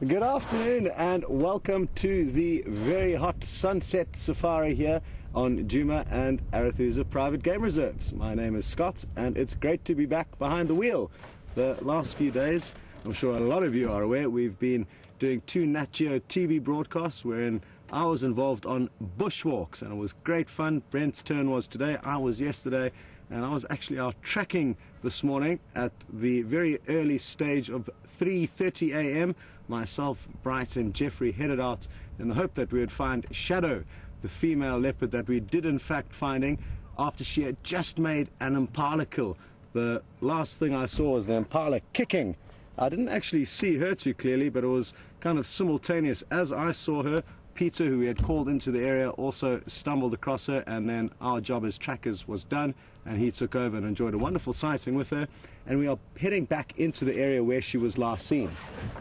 Good afternoon and welcome to the very hot sunset safari here on Djuma and Arathusa Private Game Reserves. My name is Scott and it's great to be back behind the wheel. The last few days, I'm sure a lot of you are aware, we've been doing 2 Nat Geo TV broadcasts wherein I was involved on bushwalks and it was great fun. Brent's turn was today, I was yesterday, and I was actually out trekking this morning at the very early stage of 3:30 a.m. Myself, Bright and Jeffrey headed out in the hope that we would find Shadow, the female leopard that we did in fact finding after she had just made an impala kill. The last thing I saw was the impala kicking. I didn't actually see her too clearly, but it was kind of simultaneous. As I saw her, Peter, who we had called into the area, also stumbled across her, and then our job as trackers was done and he took over and enjoyed a wonderful sighting with her, and we are heading back into the area where she was last seen.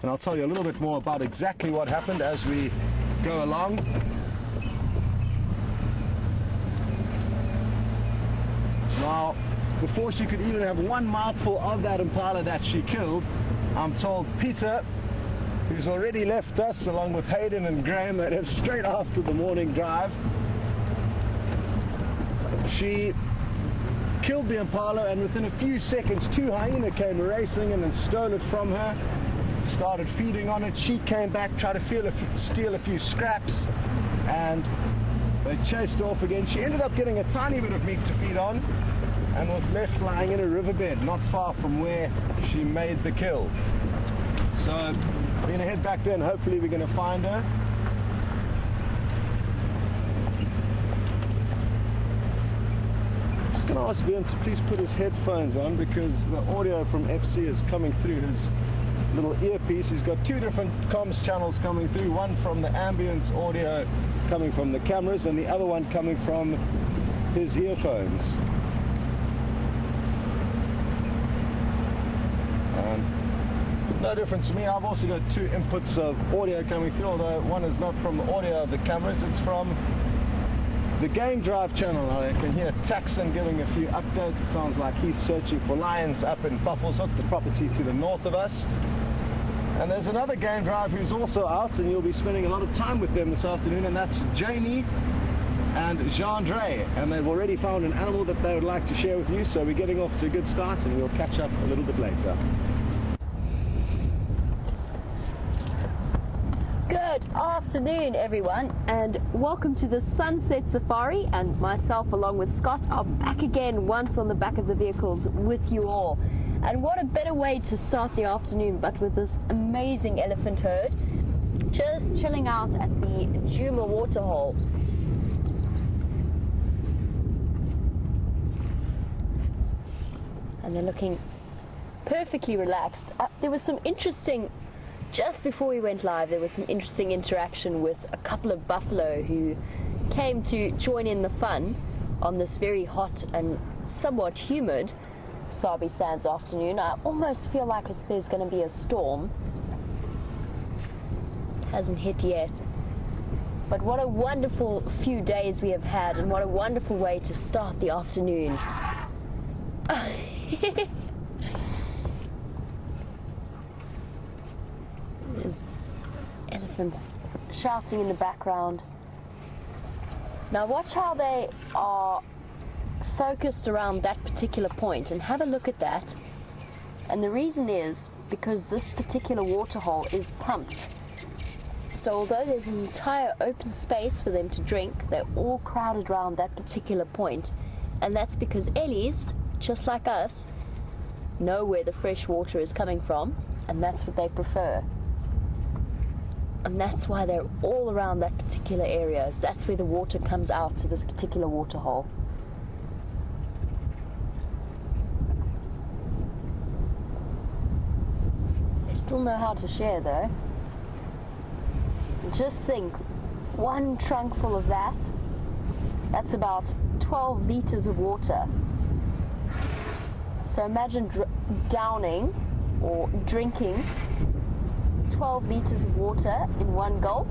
And I'll tell you a little bit more about exactly what happened as we go along. Now, before she could even have one mouthful of that impala that she killed, I'm told Peter, who's already left us along with Hayden and Graham, that have straight after the morning drive, she killed the impala, and within a few seconds 2 hyena came racing in and stole it from her, started feeding on it. She came back, tried to steal a few scraps, and they chased off again. She ended up getting a tiny bit of meat to feed on and was left lying in a riverbed not far from where she made the kill. So we're going to head back there and hopefully we're going to find her. I'm just going to ask Liam to please put his headphones on because the audio from FC is coming through his little earpiece. He's got 2 different comms channels coming through, one from the ambience audio coming from the cameras and the other one coming from his earphones. No difference to me. I've also got 2 inputs of audio coming through, although one is not from the audio of the cameras, it's from the game drive channel. I can hear Taxon giving a few updates. It sounds like he's searching for lions up in Buffles Hook, the property to the north of us. And there's another game drive who's also out, and you'll be spending a lot of time with them this afternoon, and that's Jamie and Jean-Dre, and they've already found an animal that they would like to share with you, so we're getting off to a good start and we'll catch up a little bit later. Good afternoon, everyone, and welcome to the Sunset Safari. And myself, along with Scott, are back again once on the back of the vehicles with you all. And what a better way to start the afternoon but with this amazing elephant herd just chilling out at the Djuma waterhole. And they're looking perfectly relaxed. There was some interesting... Just before we went live, there was some interesting interaction with a couple of buffalo who came to join in the fun on this very hot and somewhat humid Sabi Sands afternoon. I almost feel like there's going to be a storm. Hasn't hit yet. But what a wonderful few days we have had, and what a wonderful way to start the afternoon. There's elephants shouting in the background. Now watch how they are focused around that particular point, and have a look at that. And the reason is because this particular waterhole is pumped. So although there's an entire open space for them to drink, they're all crowded around that particular point. And that's because Ellies, just like us, know where the fresh water is coming from, and that's what they prefer. And that's why they're all around that particular area. So that's where the water comes out to this particular waterhole. They still know how to share though. Just think, 1 trunk full of that, that's about 12 liters of water. So imagine downing or drinking 12 liters of water in 1 gulp.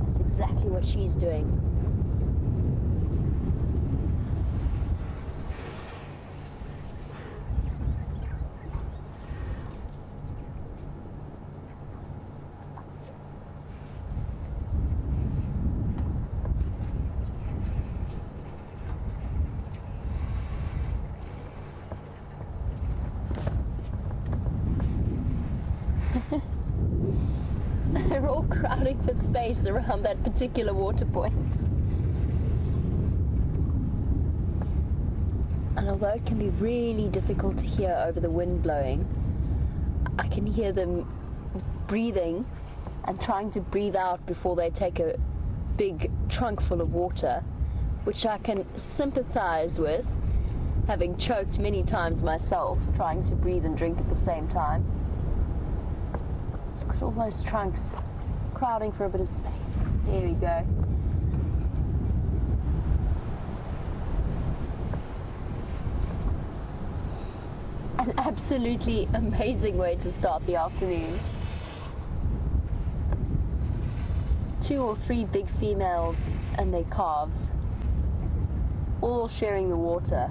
That's exactly what she's doing. all crowding for space around that particular water point. And although it can be really difficult to hear over the wind blowing, I can hear them breathing and trying to breathe out before they take a big trunk full of water, which I can sympathize with, having choked many times myself, trying to breathe and drink at the same time. Look at all those trunks crowding for a bit of space. There we go. An absolutely amazing way to start the afternoon. 2 or 3 big females and their calves, all sharing the water.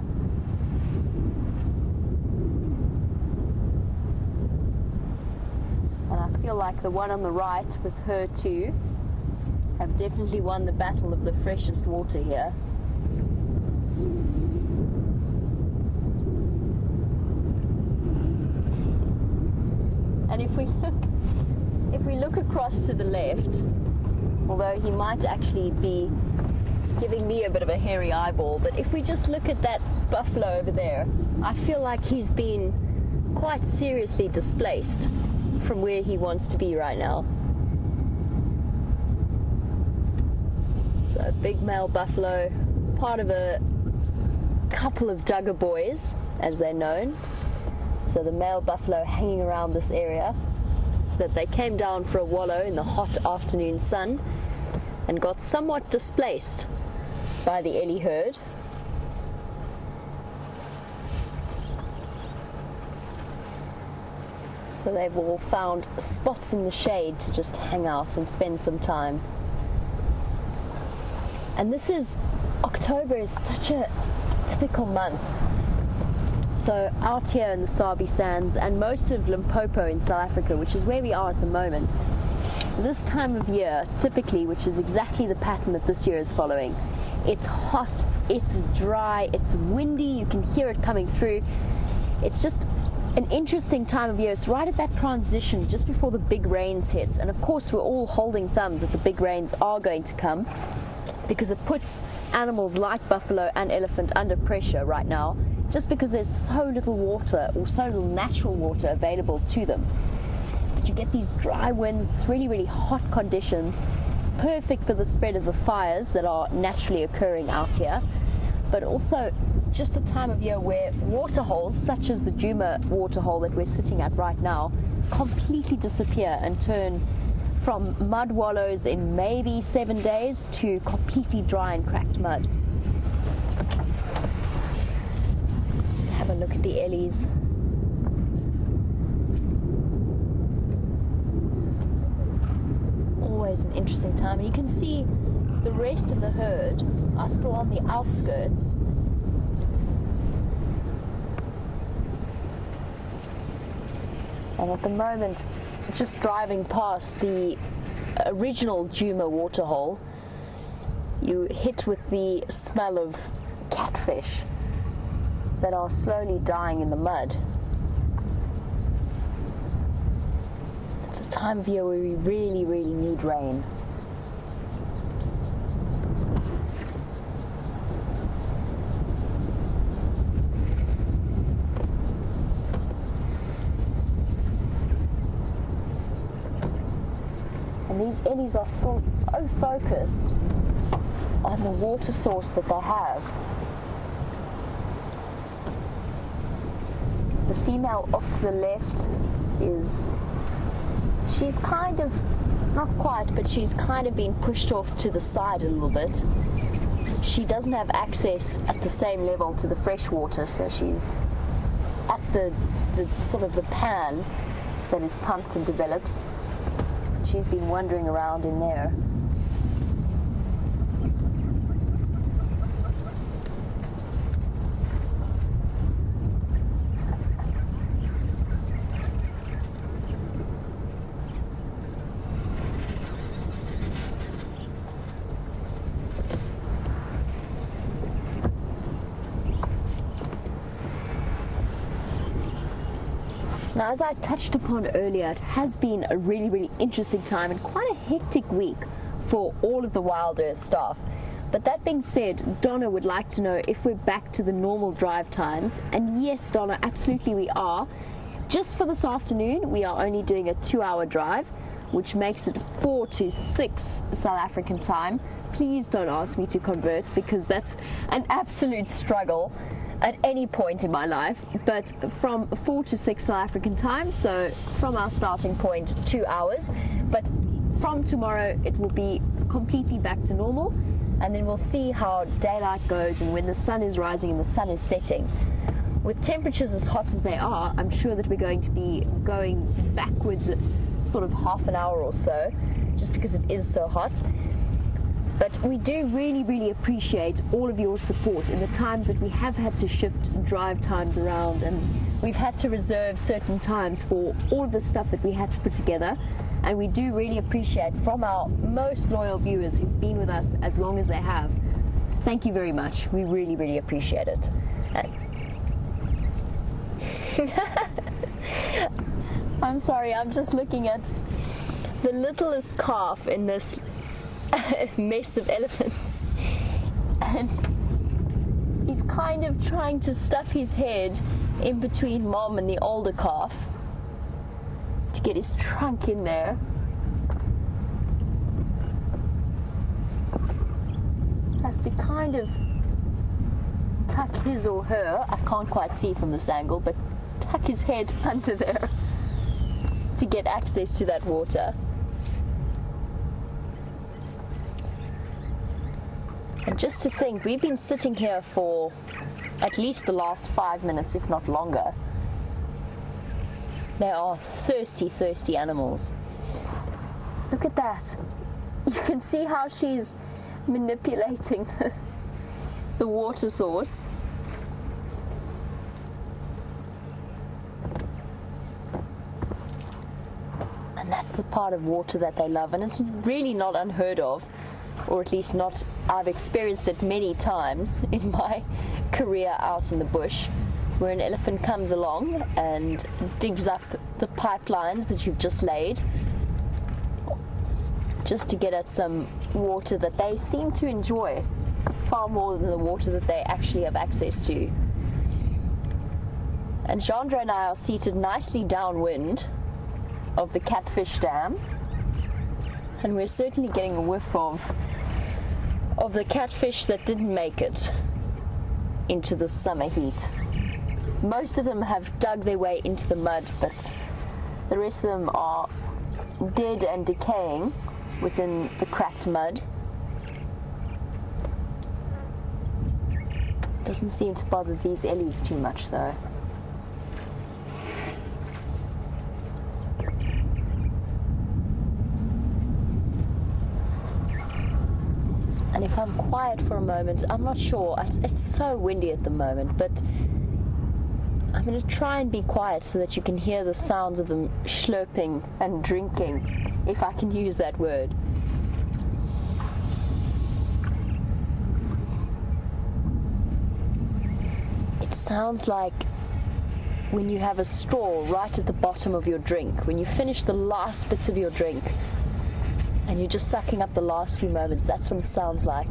And I feel like the one on the right with her too have definitely won the battle of the freshest water here. And if we look across to the left, although he might actually be giving me a bit of a hairy eyeball, but if we just look at that buffalo over there, I feel like he's been quite seriously displaced from where he wants to be right now. So a big male buffalo, part of a couple of Duggar boys, as they're known. So the male buffalo hanging around this area, that they came down for a wallow in the hot afternoon sun and got somewhat displaced by the Ellie herd. So they've all found spots in the shade to just hang out and spend some time. And October is such a typical month. So out here in the Sabi Sands and most of Limpopo in South Africa, which is where we are at the moment, this time of year, typically, which is exactly the pattern that this year is following, it's hot, it's dry, it's windy, you can hear it coming through. It's just an interesting time of year. It's right at that transition, just before the big rains hit. And of course, we're all holding thumbs that the big rains are going to come, because it puts animals like buffalo and elephant under pressure right now, just because there's so little water, or so little natural water available to them. But you get these dry winds, really, really hot conditions. It's perfect for the spread of the fires that are naturally occurring out here, but also just a time of year where water holes, such as the Djuma waterhole that we're sitting at right now, completely disappear and turn from mud wallows in maybe 7 days to completely dry and cracked mud. Just have a look at the Ellies. This is always an interesting time. And you can see the rest of the herd are still on the outskirts. And at the moment, just driving past the original Djuma waterhole, you hit with the smell of catfish that are slowly dying in the mud. It's a time of year where we really, really need rain. And these Ellies are still so focused on the water source that they have. The female off to the left she's kind of, not quite, but she's kind of been pushed off to the side a little bit. She doesn't have access at the same level to the fresh water, so she's at the sort of the pan that is pumped and develops. She's been wandering around in there. Now, as I touched upon earlier, it has been a really, really interesting time and quite a hectic week for all of the WildEarth staff. But that being said, Donna would like to know if we're back to the normal drive times. And yes, Donna, absolutely we are. Just for this afternoon, we are only doing a 2-hour drive, which makes it 4 to 6 South African time. Please don't ask me to convert, because that's an absolute struggle at any point in my life. But from 4 to 6 South African time, so from our starting point, 2 hours. But from tomorrow, it will be completely back to normal, and then we'll see how daylight goes and when the sun is rising and the sun is setting. With temperatures as hot as they are, I'm sure that we're going to be going backwards at sort of half an hour or so, just because it is so hot. But we do really, really appreciate all of your support in the times that we have had to shift drive times around, and we've had to reserve certain times for all of the stuff that we had to put together. And we do really appreciate from our most loyal viewers who've been with us as long as they have. Thank you very much. We really, really appreciate it. I'm sorry, I'm just looking at the littlest calf in this mess of elephants, and he's kind of trying to stuff his head in between Mom and the older calf to get his trunk in there. Has to kind of tuck his or her, I can't quite see from this angle, but tuck his head under there to get access to that water. And just to think, we've been sitting here for at least the last 5 minutes, if not longer. They are thirsty, thirsty animals. Look at that. You can see how she's manipulating the water source. And that's the part of water that they love. And it's really not unheard of, or at least not, I've experienced it many times in my career out in the bush, where an elephant comes along and digs up the pipelines that you've just laid just to get at some water that they seem to enjoy far more than the water that they actually have access to. And Chandra and I are seated nicely downwind of the Catfish Dam, and we're certainly getting a whiff of the catfish that didn't make it into the summer heat. Most of them have dug their way into the mud, but the rest of them are dead and decaying within the cracked mud. Doesn't seem to bother these ellies too much though. And if I'm quiet for a moment, I'm not sure, it's so windy at the moment, but I'm going to try and be quiet so that you can hear the sounds of them slurping and drinking, if I can use that word. It sounds like when you have a straw right at the bottom of your drink, when you finish the last bits of your drink and you're just sucking up the last few moments. That's what it sounds like.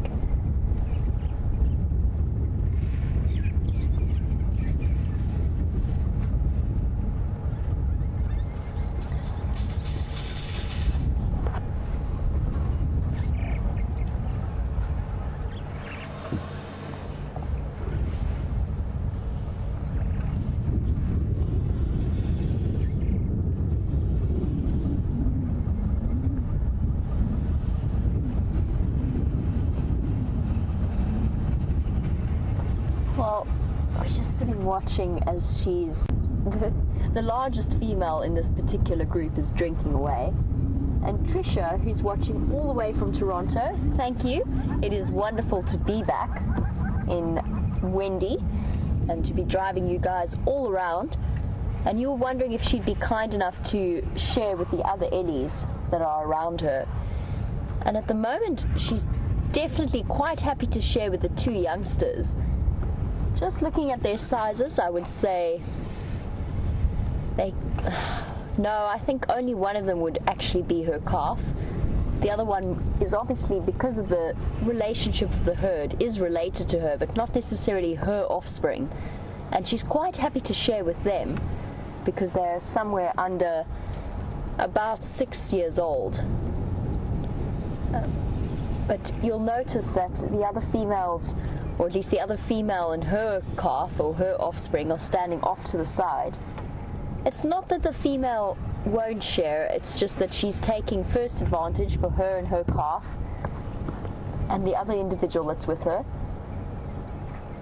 Well, we're just sitting watching as she's the largest female in this particular group is drinking away. And Trisha, who's watching all the way from Toronto, thank you. It is wonderful to be back in Wendy and to be driving you guys all around. And you were wondering if she'd be kind enough to share with the other Ellies that are around her. And at the moment, she's definitely quite happy to share with the two youngsters. Just looking at their sizes, I would say they No, I think only one of them would actually be her calf. The other one is obviously, because of the relationship of the herd, is related to her, but not necessarily her offspring. And she's quite happy to share with them because they're somewhere under about 6 years old. But you'll notice that the other females, or at least the other female and her calf or her offspring, are standing off to the side. It's not that the female won't share, it's just that she's taking first advantage for her and her calf and the other individual that's with her.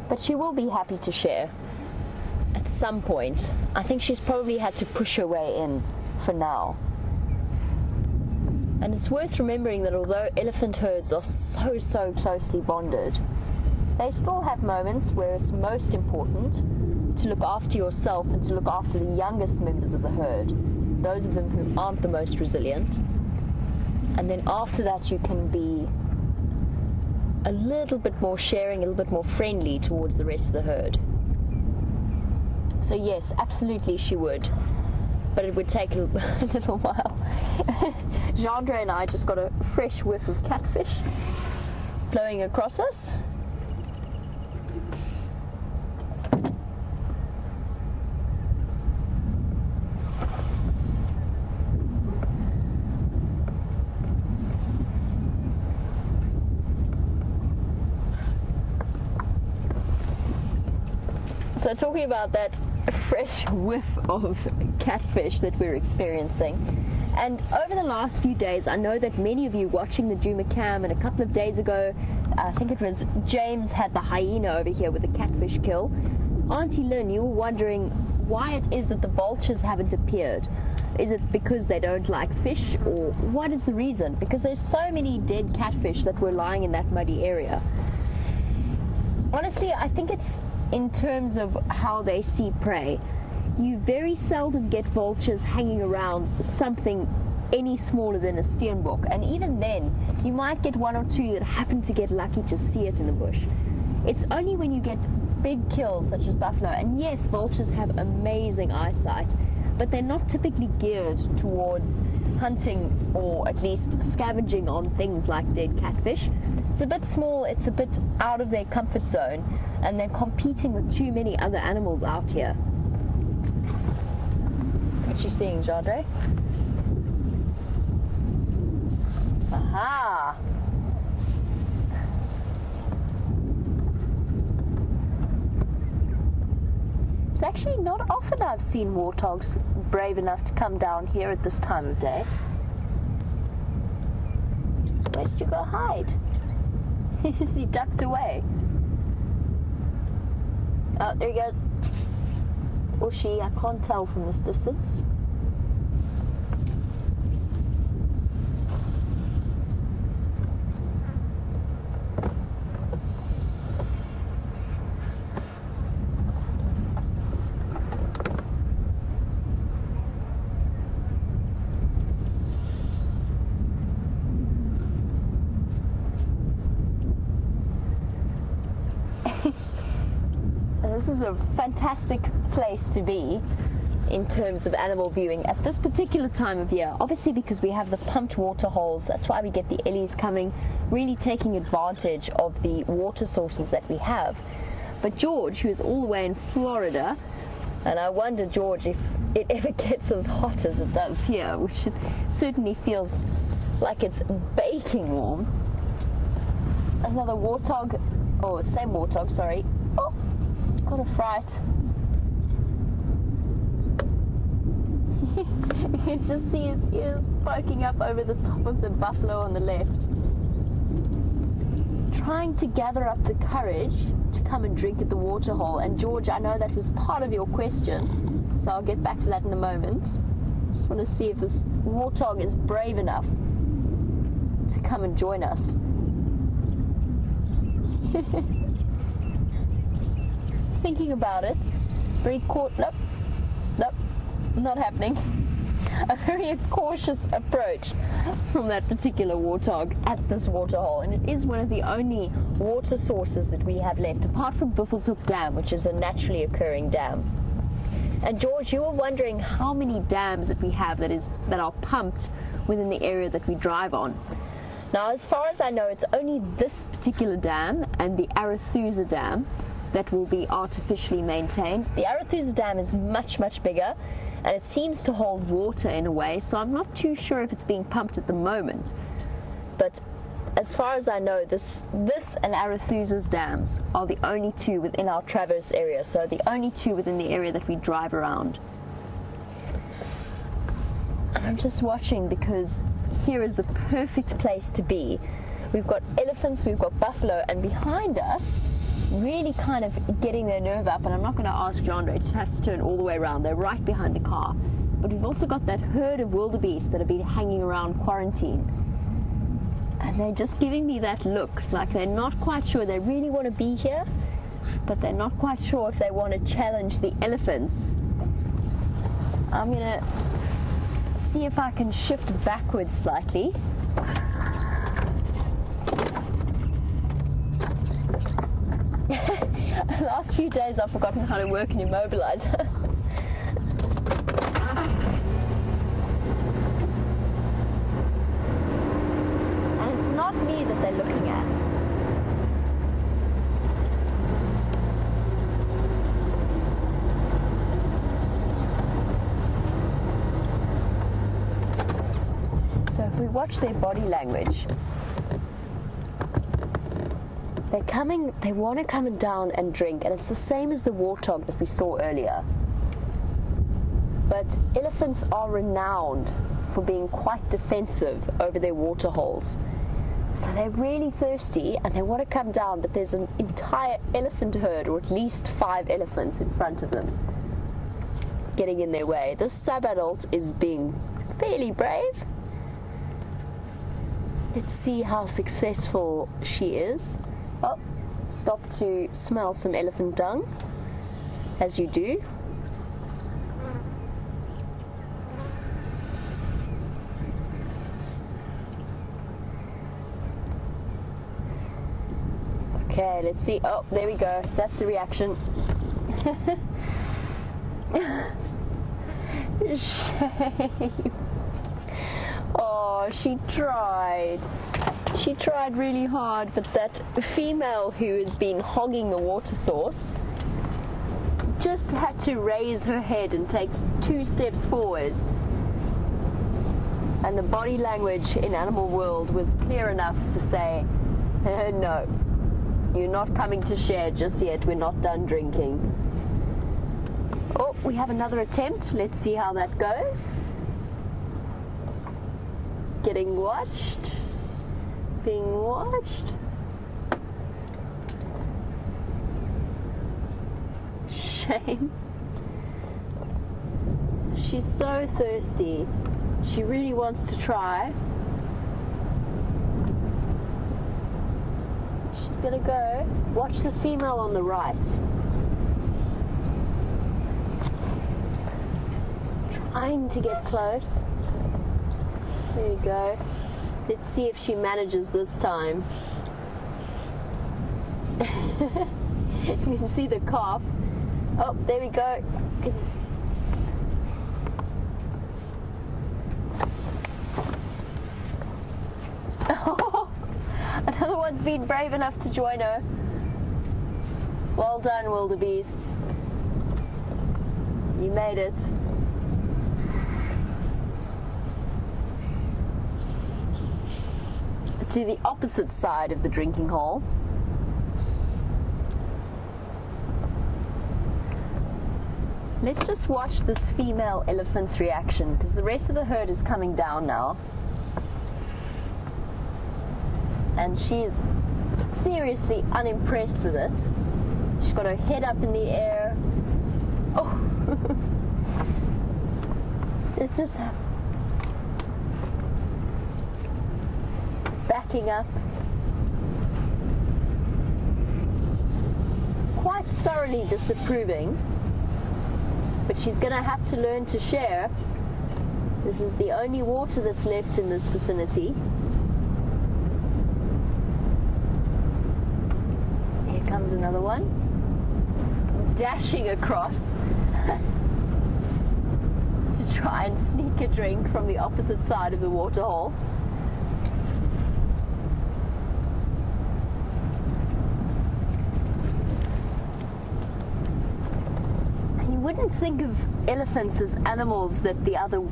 But she will be happy to share at some point. I think she's probably had to push her way in for now. And it's worth remembering that although elephant herds are so closely bonded, they still have moments where it's most important to look after yourself and to look after the youngest members of the herd, those of them who aren't the most resilient. And then after that you can be a little bit more sharing, a little bit more friendly towards the rest of the herd. So yes, absolutely she would, but it would take a little while. Jeandre and I just got a fresh whiff of catfish blowing across us. So talking about that fresh whiff of catfish that we're experiencing, and over the last few days I know that many of you watching the Djuma cam, and a couple of days ago I think it was James had the hyena over here with the catfish kill. Auntie Lynn, you were wondering why it is that the vultures haven't appeared. Is it because they don't like fish, or what is the reason? Because there's so many dead catfish that were lying in that muddy area. Honestly, I think it's in terms of how they see prey. You very seldom get vultures hanging around something any smaller than a steenbok, and even then you might get one or two that happen to get lucky to see it in the bush. It's only when you get big kills such as buffalo, and yes, vultures have amazing eyesight, but they're not typically geared towards hunting or at least scavenging on things like dead catfish. It's a bit small, it's a bit out of their comfort zone, and they're competing with too many other animals out here. What you seeing, Jeandre? Aha! It's actually not often I've seen warthogs brave enough to come down here at this time of day. Where did you go hide? Is he ducked away? Oh, there he goes. Or she, I can't tell from this distance. This is a fantastic place to be in terms of animal viewing at this particular time of year. Obviously because we have the pumped water holes, that's why we get the ellies coming, really taking advantage of the water sources that we have. But George, who is all the way in Florida, and I wonder, George, if it ever gets as hot as it does here, which it certainly feels like it's baking warm. Another warthog, oh, same warthog, sorry. Oh, got a fright. You just see its ears poking up over the top of the buffalo on the left. Trying to gather up the courage to come and drink at the water hole. And George, I know that was part of your question, so I'll get back to that in a moment. Just want to see if this warthog is brave enough to come and join us. Thinking about it, nope, not happening. A very cautious approach from that particular warthog at this water hole, and it is one of the only water sources that we have left, apart from Buffles Hook Dam, which is a naturally occurring dam. And George, you were wondering how many dams that we have that are pumped within the area that we drive on. Now, as far as I know, it's only this particular dam and the Arethusa Dam that will be artificially maintained. The Arethusa Dam is much, much bigger, and it seems to hold water in a way, so I'm not too sure if it's being pumped at the moment. But as far as I know, this and Arethusa's dams are the only two within our Traverse area, so the only two within the area that we drive around. And I'm just watching because here is the perfect place to be. We've got elephants, we've got buffalo, and behind us, really kind of getting their nerve up, and I'm not going to ask Jandre to have to turn all the way around, they're right behind the car. But we've also got that herd of wildebeest that have been hanging around quarantine. And they're just giving me that look, like they're not quite sure. They really want to be here, but they're not quite sure if they want to challenge the elephants. I'm going to see if I can shift backwards slightly. The last few days I've forgotten how to work an immobilizer. And it's not me that they're looking at. So if we watch their body language, they want to come down and drink, and it's the same as the warthog that we saw earlier. But elephants are renowned for being quite defensive over their water holes. So they're really thirsty and they want to come down, but there's an entire elephant herd, or at least 5 elephants in front of them, getting in their way. This sub-adult is being fairly brave. Let's see how successful she is. Oh, stop to smell some elephant dung, as you do. Okay, let's see. Oh, there we go. That's the reaction. Shame. Oh, she tried. She tried really hard, but that female who has been hogging the water source just had to raise her head and take 2 steps forward. And the body language in Animal World was clear enough to say, no, you're not coming to share just yet. We're not done drinking. Oh, we have another attempt. Let's see how that goes. Getting watched. Being watched. Shame. She's so thirsty. She really wants to try. She's gonna go. Watch the female on the right. Trying to get close. There you go. Let's see if she manages this time. You can see the calf. Oh, there we go. Oh, another one's been brave enough to join her. Well done, wildebeests. You made it. To the opposite side of the drinking hole. Let's just watch this female elephant's reaction, because the rest of the herd is coming down now. And she's seriously unimpressed with it. She's got her head up in the air. Oh! It's just backing up. Quite thoroughly disapproving. But she's going to have to learn to share. This is the only water that's left in this vicinity. Here comes another one. Dashing across. try and sneak a drink from the opposite side of the waterhole. And you wouldn't think of elephants as animals that the other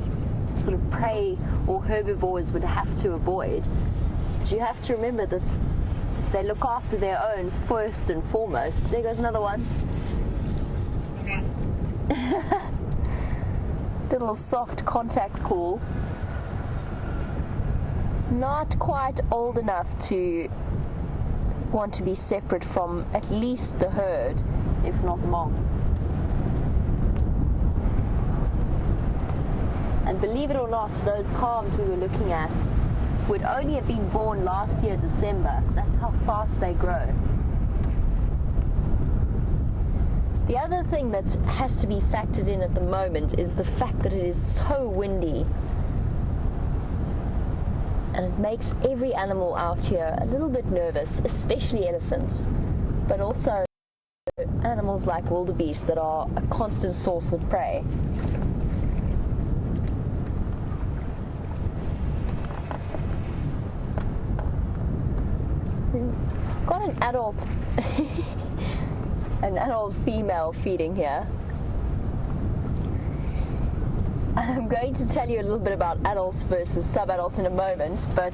sort of prey or herbivores would have to avoid. But you have to remember that they look after their own first and foremost. There goes another one. Little soft contact call. Not quite old enough to want to be separate from at least the herd, if not mom. And believe it or not, those calves we were looking at would only have been born last year, December. That's how fast they grow. The other thing that has to be factored in at the moment is the fact that it is so windy. And it makes every animal out here a little bit nervous, especially elephants, but also animals like wildebeest that are a constant source of prey. We've got an adult an adult female feeding here. I'm going to tell you a little bit about adults versus sub-adults in a moment, but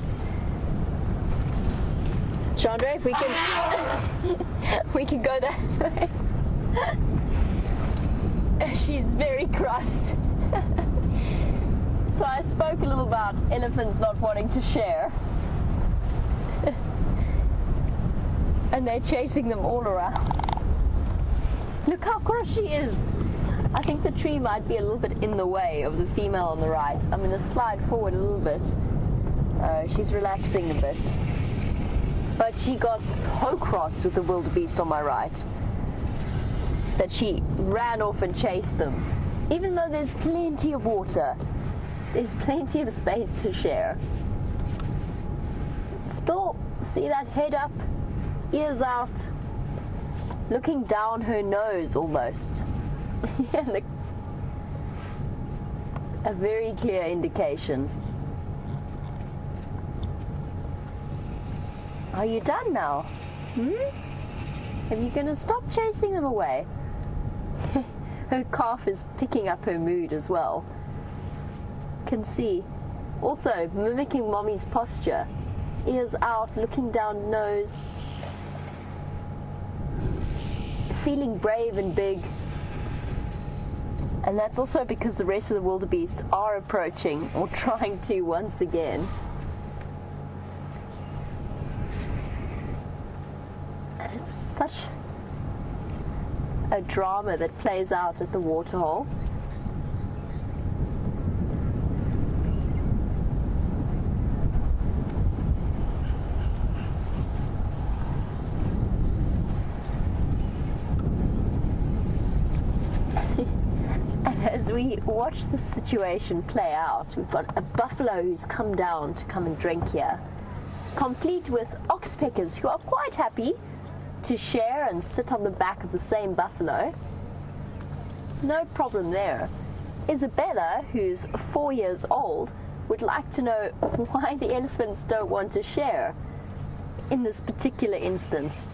Chandra, if we can we can go that way. She's very cross. So I spoke a little about elephants not wanting to share. And they're chasing them all around. Look how cross she is. I think the tree might be a little bit in the way of the female on the right. I'm going to slide forward a little bit. She's relaxing a bit. But she got so cross with the wildebeest on my right that she ran off and chased them. Even though there's plenty of water, there's plenty of space to share. Still, see that head up? Ears out, looking down her nose almost. Yeah, look. A very clear indication. Are you done now? Are you going to stop chasing them away? Her calf is picking up her mood as well. Can see. Also, mimicking mommy's posture. Ears out, looking down nose. Feeling brave and big. And that's also because the rest of the wildebeest are approaching, or trying to once again. And it's such a drama that plays out at the waterhole. As we watch the situation play out, we've got a buffalo who's come down to come and drink here, complete with oxpeckers who are quite happy to share and sit on the back of the same buffalo. No problem there. Isabella, who's 4 years old, would like to know why the elephants don't want to share in this particular instance.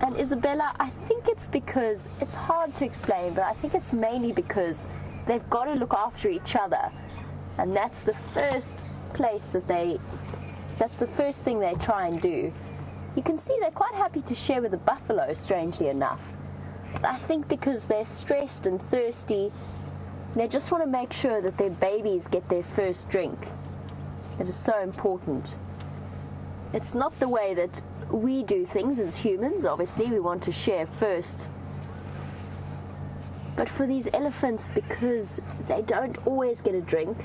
And Isabella, I think it's because, it's hard to explain, but I think it's mainly because they've got to look after each other. And that's the first place that that's the first thing they try and do. You can see they're quite happy to share with the buffalo, strangely enough. But I think because they're stressed and thirsty, they just want to make sure that their babies get their first drink. It is so important. It's not the way that we do things as humans. Obviously, we want to share first. But for these elephants, because they don't always get a drink,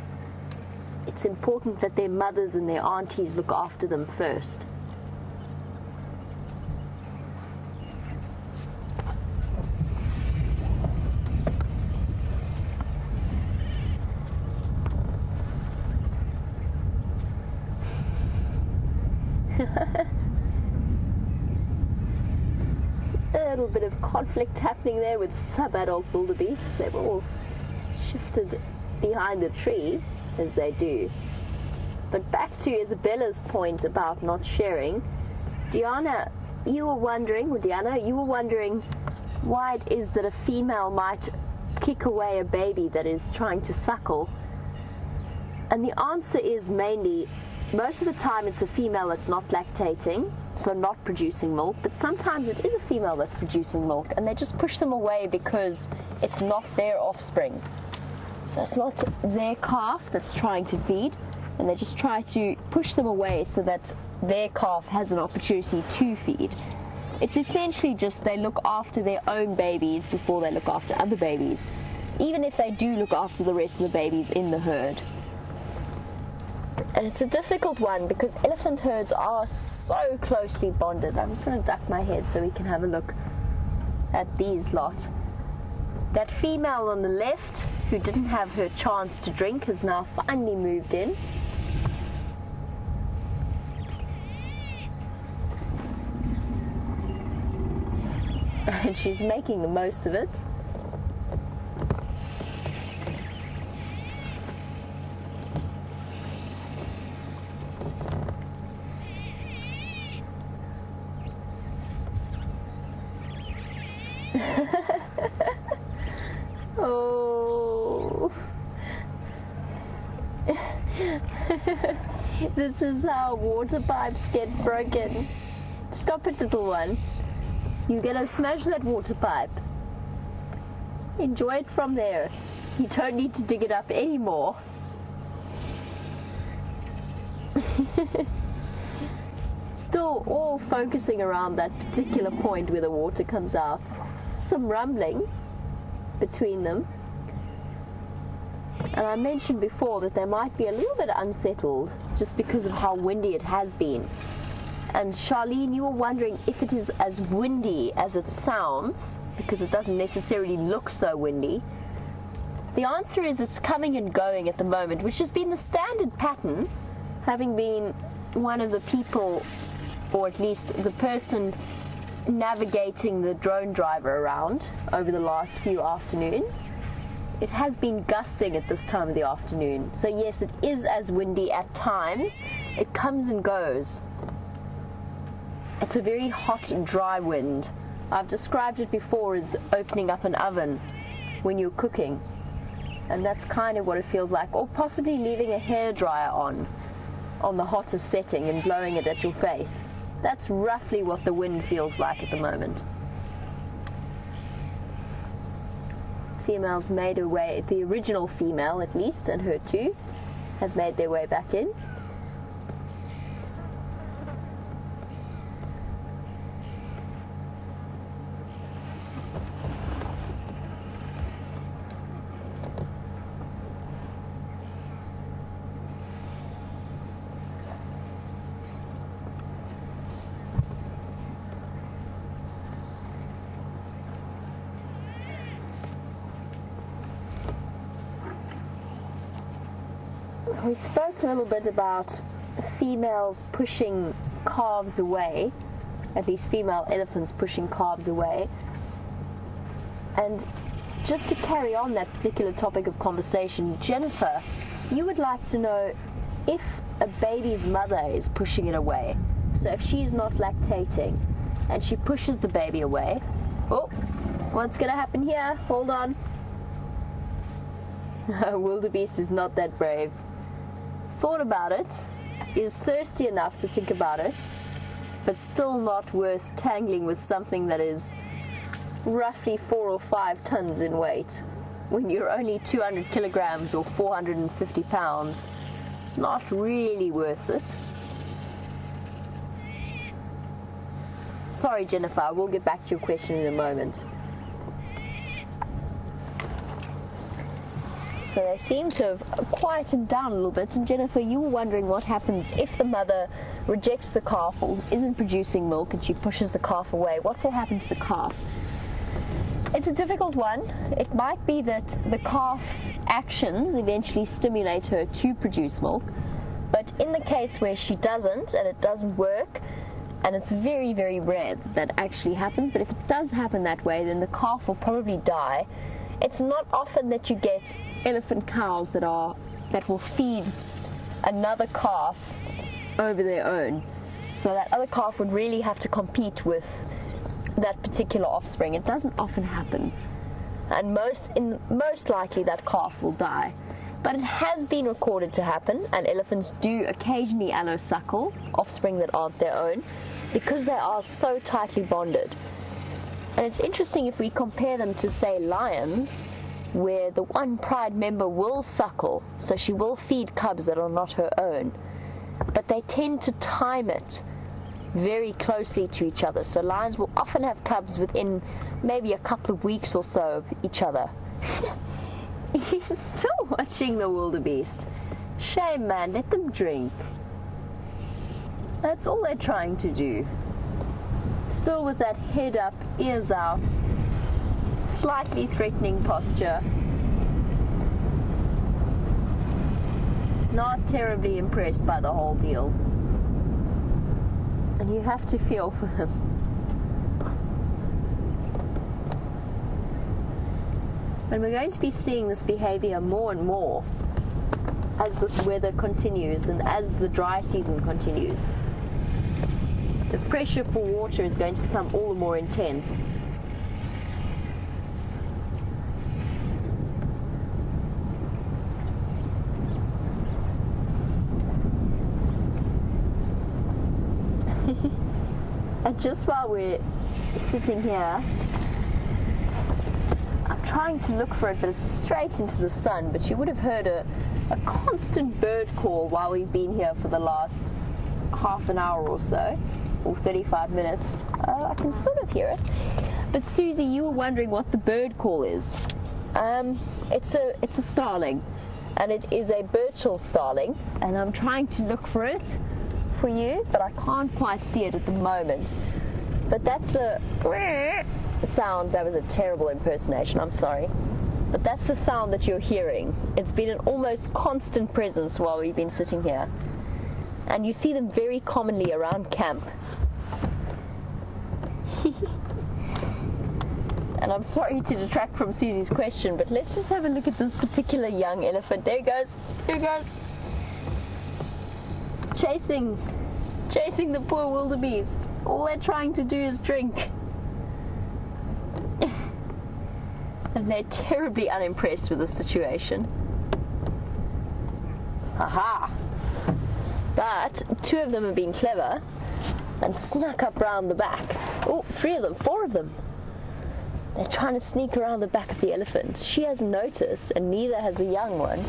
it's important that their mothers and their aunties look after them first. A little bit of conflict happening there with sub-adult wildebeests. They've all shifted behind the tree, as they do. But back to Isabella's point about not sharing, Diana, you were wondering why it is that a female might kick away a baby that is trying to suckle. And the answer is mainly, most of the time it's a female that's not lactating, so not producing milk, but sometimes it is a female that's producing milk, and they just push them away because it's not their offspring. So it's not their calf that's trying to feed, and they just try to push them away so that their calf has an opportunity to feed. It's essentially just they look after their own babies before they look after other babies, even if they do look after the rest of the babies in the herd. And it's a difficult one because elephant herds are so closely bonded. I'm just going to duck my head so we can have a look at these lot. That female on the left, who didn't have her chance to drink, has now finally moved in. And she's making the most of it. Oh. This is how water pipes get broken. Stop it, little one. You're gonna smash that water pipe. Enjoy it from there. You don't need to dig it up anymore. Still all focusing around that particular point where the water comes out. Some rumbling between them. And I mentioned before that they might be a little bit unsettled just because of how windy it has been. And Charlene, you were wondering if it is as windy as it sounds, because it doesn't necessarily look so windy. The answer is it's coming and going at the moment, which has been the standard pattern, having been one of the people, or at least the person navigating the drone driver around over the last few afternoons. It has been gusting at this time of the afternoon. So yes, it is as windy at times. It comes and goes. It's a very hot, dry wind. I've described it before as opening up an oven when you're cooking. And that's kind of what it feels like. Or possibly leaving a hairdryer on the hottest setting and blowing it at your face. That's roughly what the wind feels like at the moment. Female's made her way, the original female at least, and her two, have made their way back in. We spoke a little bit about females pushing calves away, at least female elephants pushing calves away. And just to carry on that particular topic of conversation, Jennifer, you would like to know if a baby's mother is pushing it away. So if she's not lactating and she pushes the baby away, oh, what's going to happen here? Hold on. Wildebeest is not that brave. Thought about it, is thirsty enough to think about it, but still not worth tangling with something that is roughly 4 or 5 tons in weight. When you're only 200 kilograms or 450 pounds, it's not really worth it. Sorry, Jennifer, we'll get back to your question in a moment. So they seem to have quietened down a little bit. And Jennifer, you were wondering what happens if the mother rejects the calf or isn't producing milk and she pushes the calf away. What will happen to the calf? It's a difficult one. It might be that the calf's actions eventually stimulate her to produce milk. But in the case where she doesn't and it doesn't work, and it's very, very rare that actually happens, but if it does happen that way, then the calf will probably die. It's not often that you get elephant cows that will feed another calf over their own. So that other calf would really have to compete with that particular offspring. It doesn't often happen, and most likely that calf will die. But it has been recorded to happen, and elephants do occasionally allosuckle offspring that aren't their own because they are so tightly bonded. And it's interesting if we compare them to, say, lions, where the one pride member will suckle, so she will feed cubs that are not her own, but they tend to time it very closely to each other. So lions will often have cubs within maybe a couple of weeks or so of each other. You're still watching the wildebeest. Shame, man. Let them drink. That's all they're trying to do. Still with that head up, ears out, slightly threatening posture. Not terribly impressed by the whole deal. And you have to feel for them. And we're going to be seeing this behavior more and more as this weather continues and as the dry season continues. The pressure for water is going to become all the more intense. And just while we're sitting here, I'm trying to look for it, but it's straight into the sun. But you would have heard a constant bird call while we've been here for the last half an hour or so, or 35 minutes. I can sort of hear it. But Susie, you were wondering what the bird call is. It's a starling, and it is a Birchall starling, and I'm trying to look for it for you, but I can't quite see it at the moment. But that's the sound. That was a terrible impersonation, I'm sorry. But that's the sound that you're hearing. It's been an almost constant presence while we've been sitting here. And you see them very commonly around camp. And I'm sorry to detract from Susie's question, but let's just have a look at this particular young elephant. There he goes. Here he goes. Chasing the poor wildebeest. All they're trying to do is drink. And they're terribly unimpressed with the situation. Haha! But two of them have been clever and snuck up round the back. Oh, 3 of them, 4 of them. They're trying to sneak around the back of the elephant. She hasn't noticed, and neither has the young one.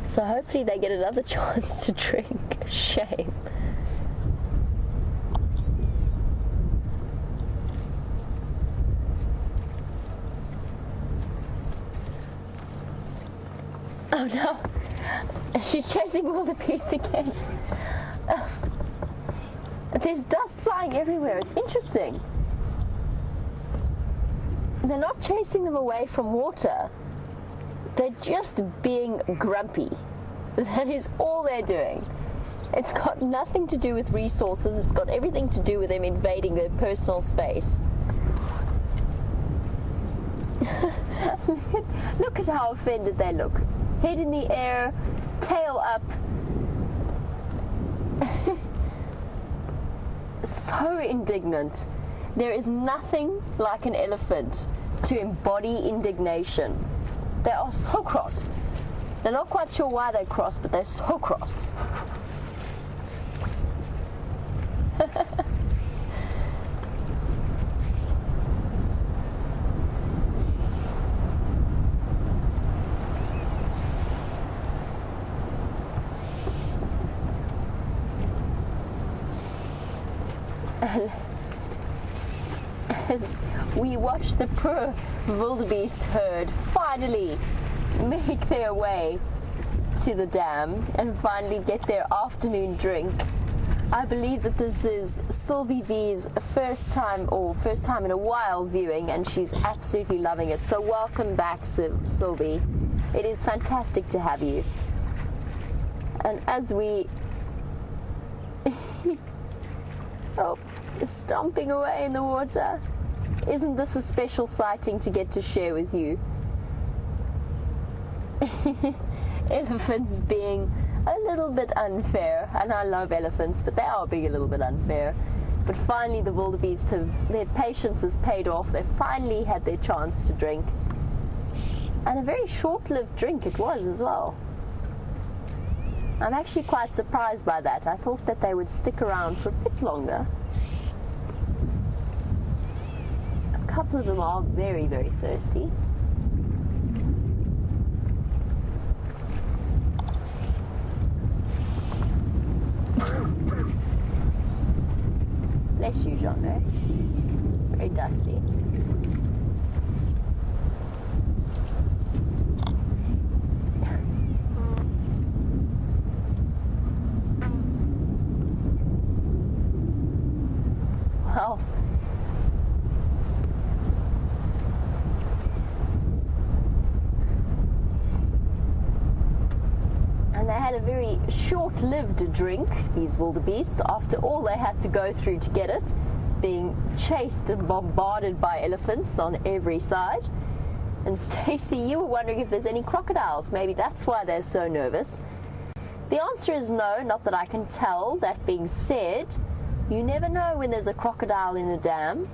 So hopefully they get another chance to drink. Shame. Oh no! She's chasing wildebeest again. There's dust flying everywhere. It's interesting. They're not chasing them away from water. They're just being grumpy. That is all they're doing. It's got nothing to do with resources. It's got everything to do with them invading their personal space. Look at how offended they look. Head in the air, tail up. So indignant. There is nothing like an elephant to embody indignation. They are so cross. They're not quite sure why they're cross, but they're so cross. As we watch the poor wildebeest herd finally make their way to the dam and finally get their afternoon drink. I believe that this is Sylvie V's first time in a while viewing, and she's absolutely loving it. So welcome back, Sylvie. It is fantastic to have you. And as we stomping away in the water. Isn't this a special sighting to get to share with you? elephants being a little bit unfair, and I love elephants, but they are being a little bit unfair. But finally the wildebeest their patience has paid off. They finally had their chance to drink, and a very short-lived drink it was as well. I'm actually quite surprised by that. I thought that they would stick around for a bit longer. A couple of them are very, very thirsty. Bless you, Jean-Noel. It's very dusty. Well, and they had a very short-lived drink, these wildebeest, after all they had to go through to get it, being chased and bombarded by elephants on every side. And Stacy, you were wondering if there's any crocodiles. Maybe that's why they're so nervous. The answer is no, not that I can tell. That being said, you never know when there's a crocodile in a dam.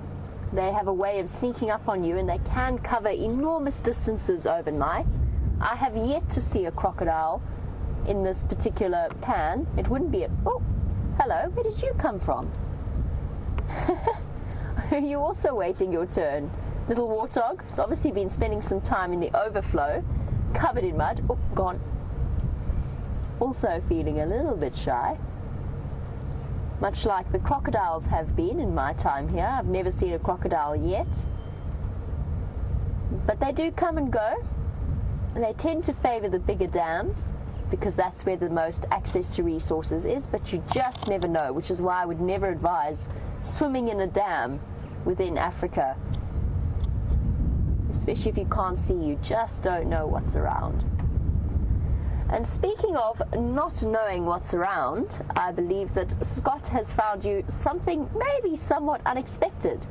They have a way of sneaking up on you, and they can cover enormous distances overnight. I have yet to see a crocodile in this particular pan. It wouldn't be a... Oh, hello, where did you come from? You're also waiting your turn. Little warthog has obviously been spending some time in the overflow, covered in mud. Oh, gone. Also feeling a little bit shy. Much like the crocodiles have been in my time here. I've never seen a crocodile yet. But they do come and go. They tend to favor the bigger dams because that's where the most access to resources is, but you just never know, which is why I would never advise swimming in a dam within Africa. Especially if you can't see, you just don't know what's around. And speaking of not knowing what's around, I believe that Scott has found you something maybe somewhat unexpected.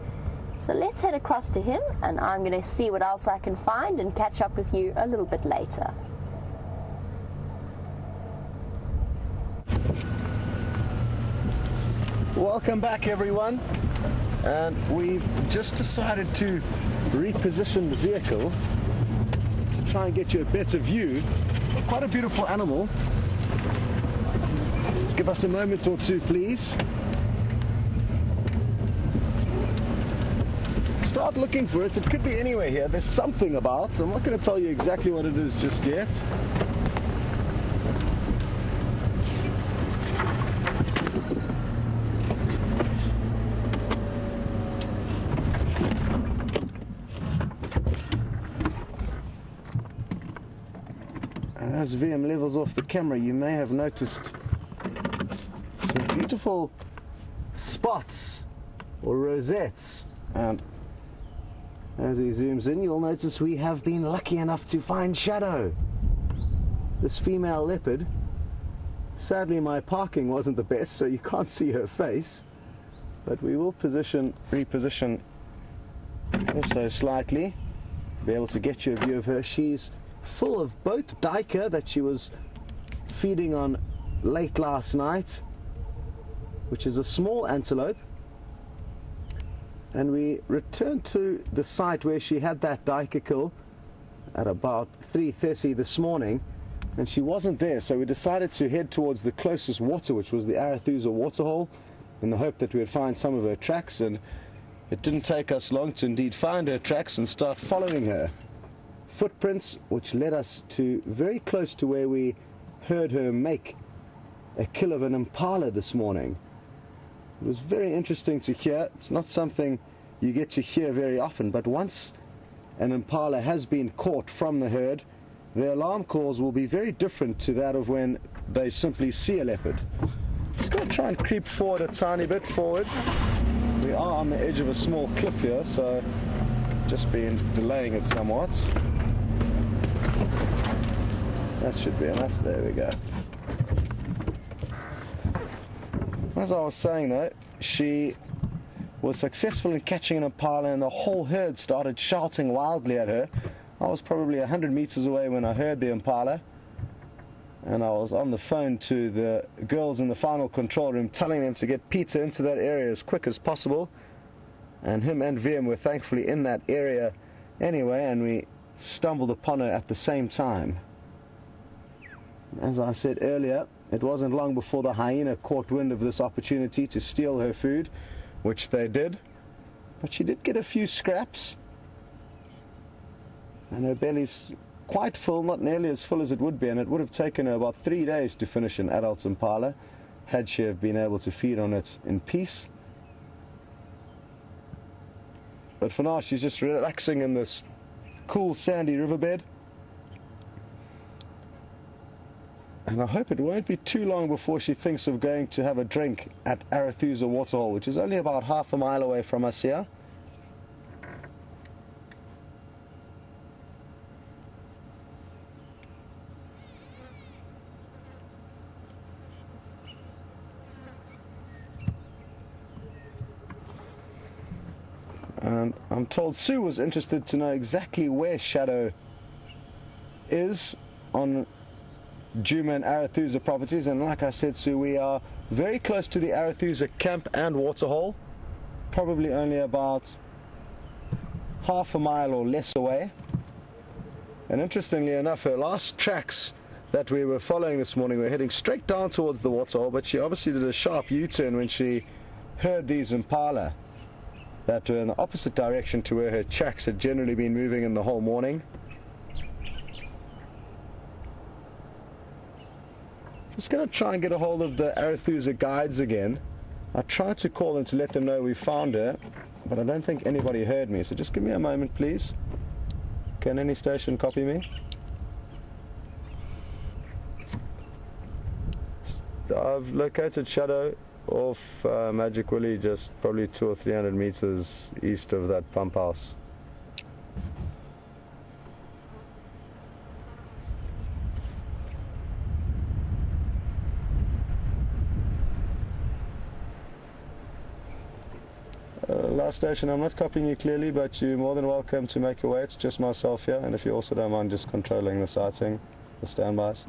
So let's head across to him, and I'm going to see what else I can find and catch up with you a little bit later. Welcome back, everyone. And we've just decided to reposition the vehicle to try and get you a better view. Quite a beautiful animal. Just give us a moment or two, please. Start looking for it. It could be anywhere here. There's something about. I'm not going to tell you exactly what it is just yet. As VM levels off the camera, you may have noticed some beautiful spots or rosettes, and as he zooms in, you'll notice we have been lucky enough to find Shadow, this female leopard. Sadly, my parking wasn't the best, so you can't see her face, but we will reposition also slightly to be able to get you a view of her. She's full of both duiker that she was feeding on late last night, which is a small antelope, and we returned to the site where she had that duiker kill at about 3:30 this morning, and she wasn't there, so we decided to head towards the closest water, which was the Arathusa waterhole, in the hope that we would find some of her tracks. And it didn't take us long to indeed find her tracks and start following her footprints, which led us to very close to where we heard her make a kill of an impala this morning. It was very interesting to hear. It's not something you get to hear very often, but once an impala has been caught from the herd, the alarm calls will be very different to that of when they simply see a leopard. Just going to try and creep forward a tiny bit forward. We are on the edge of a small cliff here, so just been delaying it somewhat. That should be enough. There we go. As I was saying though, she was successful in catching an impala, and the whole herd started shouting wildly at her. I was probably 100 meters away when I heard the impala, and I was on the phone to the girls in the final control room telling them to get Peter into that area as quick as possible, and him and VM were thankfully in that area anyway, and we stumbled upon her at the same time. As I said earlier, it wasn't long before the hyena caught wind of this opportunity to steal her food, which they did, but she did get a few scraps, and her belly's quite full, not nearly as full as it would be, and it would have taken her about 3 days to finish an adult impala had she have been able to feed on it in peace. But for now she's just relaxing in this cool sandy riverbed, and I hope it won't be too long before she thinks of going to have a drink at Arathusa Waterhole, which is only about half a mile away from us here. And I'm told Sue was interested to know exactly where Shadow is on Djuma and Arathusa properties, and like I said, Sue, we are very close to the Arathusa camp and waterhole, probably only about half a mile or less away. And interestingly enough, her last tracks that we were following this morning were heading straight down towards the waterhole, but she obviously did a sharp U-turn when she heard these impala that were in the opposite direction to where her tracks had generally been moving in the whole morning. Just going to try and get a hold of the Arathusa guides again. I tried to call them to let them know we found her, but I don't think anybody heard me, so just give me a moment please. Can any station copy me? I've located Shadow off Magic Willie, just probably 200 or 300 meters east of that pump house. Last station, I'm not copying you clearly, but you're more than welcome to make your way. It's just myself here, and if you also don't mind just controlling the sighting, the standbys.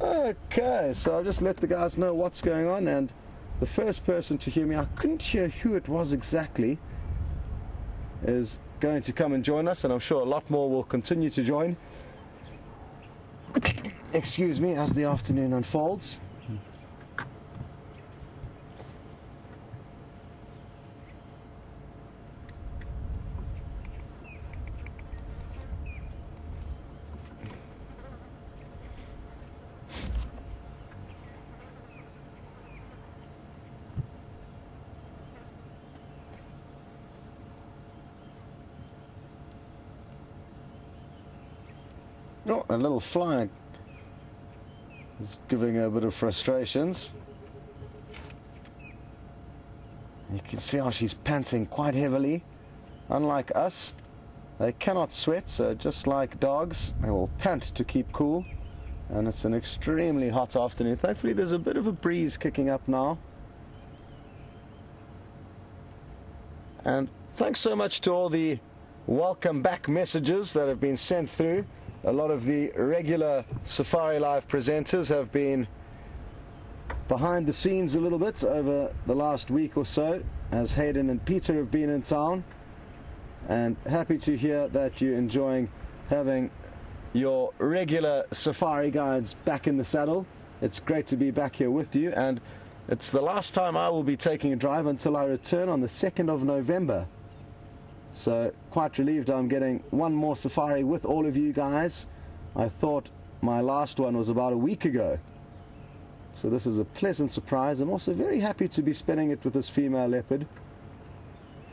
Okay, so I'll just let the guys know what's going on, and the first person to hear me, I couldn't hear who it was exactly, is going to come and join us, and I'm sure a lot more will continue to join. Excuse me, as the afternoon unfolds. Oh, a little fly is giving her a bit of frustrations. You can see how she's panting quite heavily. Unlike us, they cannot sweat, so just like dogs, they will pant to keep cool. And it's an extremely hot afternoon. Thankfully, there's a bit of a breeze kicking up now. And thanks so much to all the welcome back messages that have been sent through. A lot of the regular Safari Live presenters have been behind the scenes a little bit over the last week or so, as Hayden and Peter have been in town, and happy to hear that you're enjoying having your regular safari guides back in the saddle. It's great to be back here with you, and it's the last time I will be taking a drive until I return on the 2nd of November. So quite relieved I'm getting one more safari with all of you guys. I thought my last one was about a week ago. So this is a pleasant surprise. I'm also very happy to be spending it with this female leopard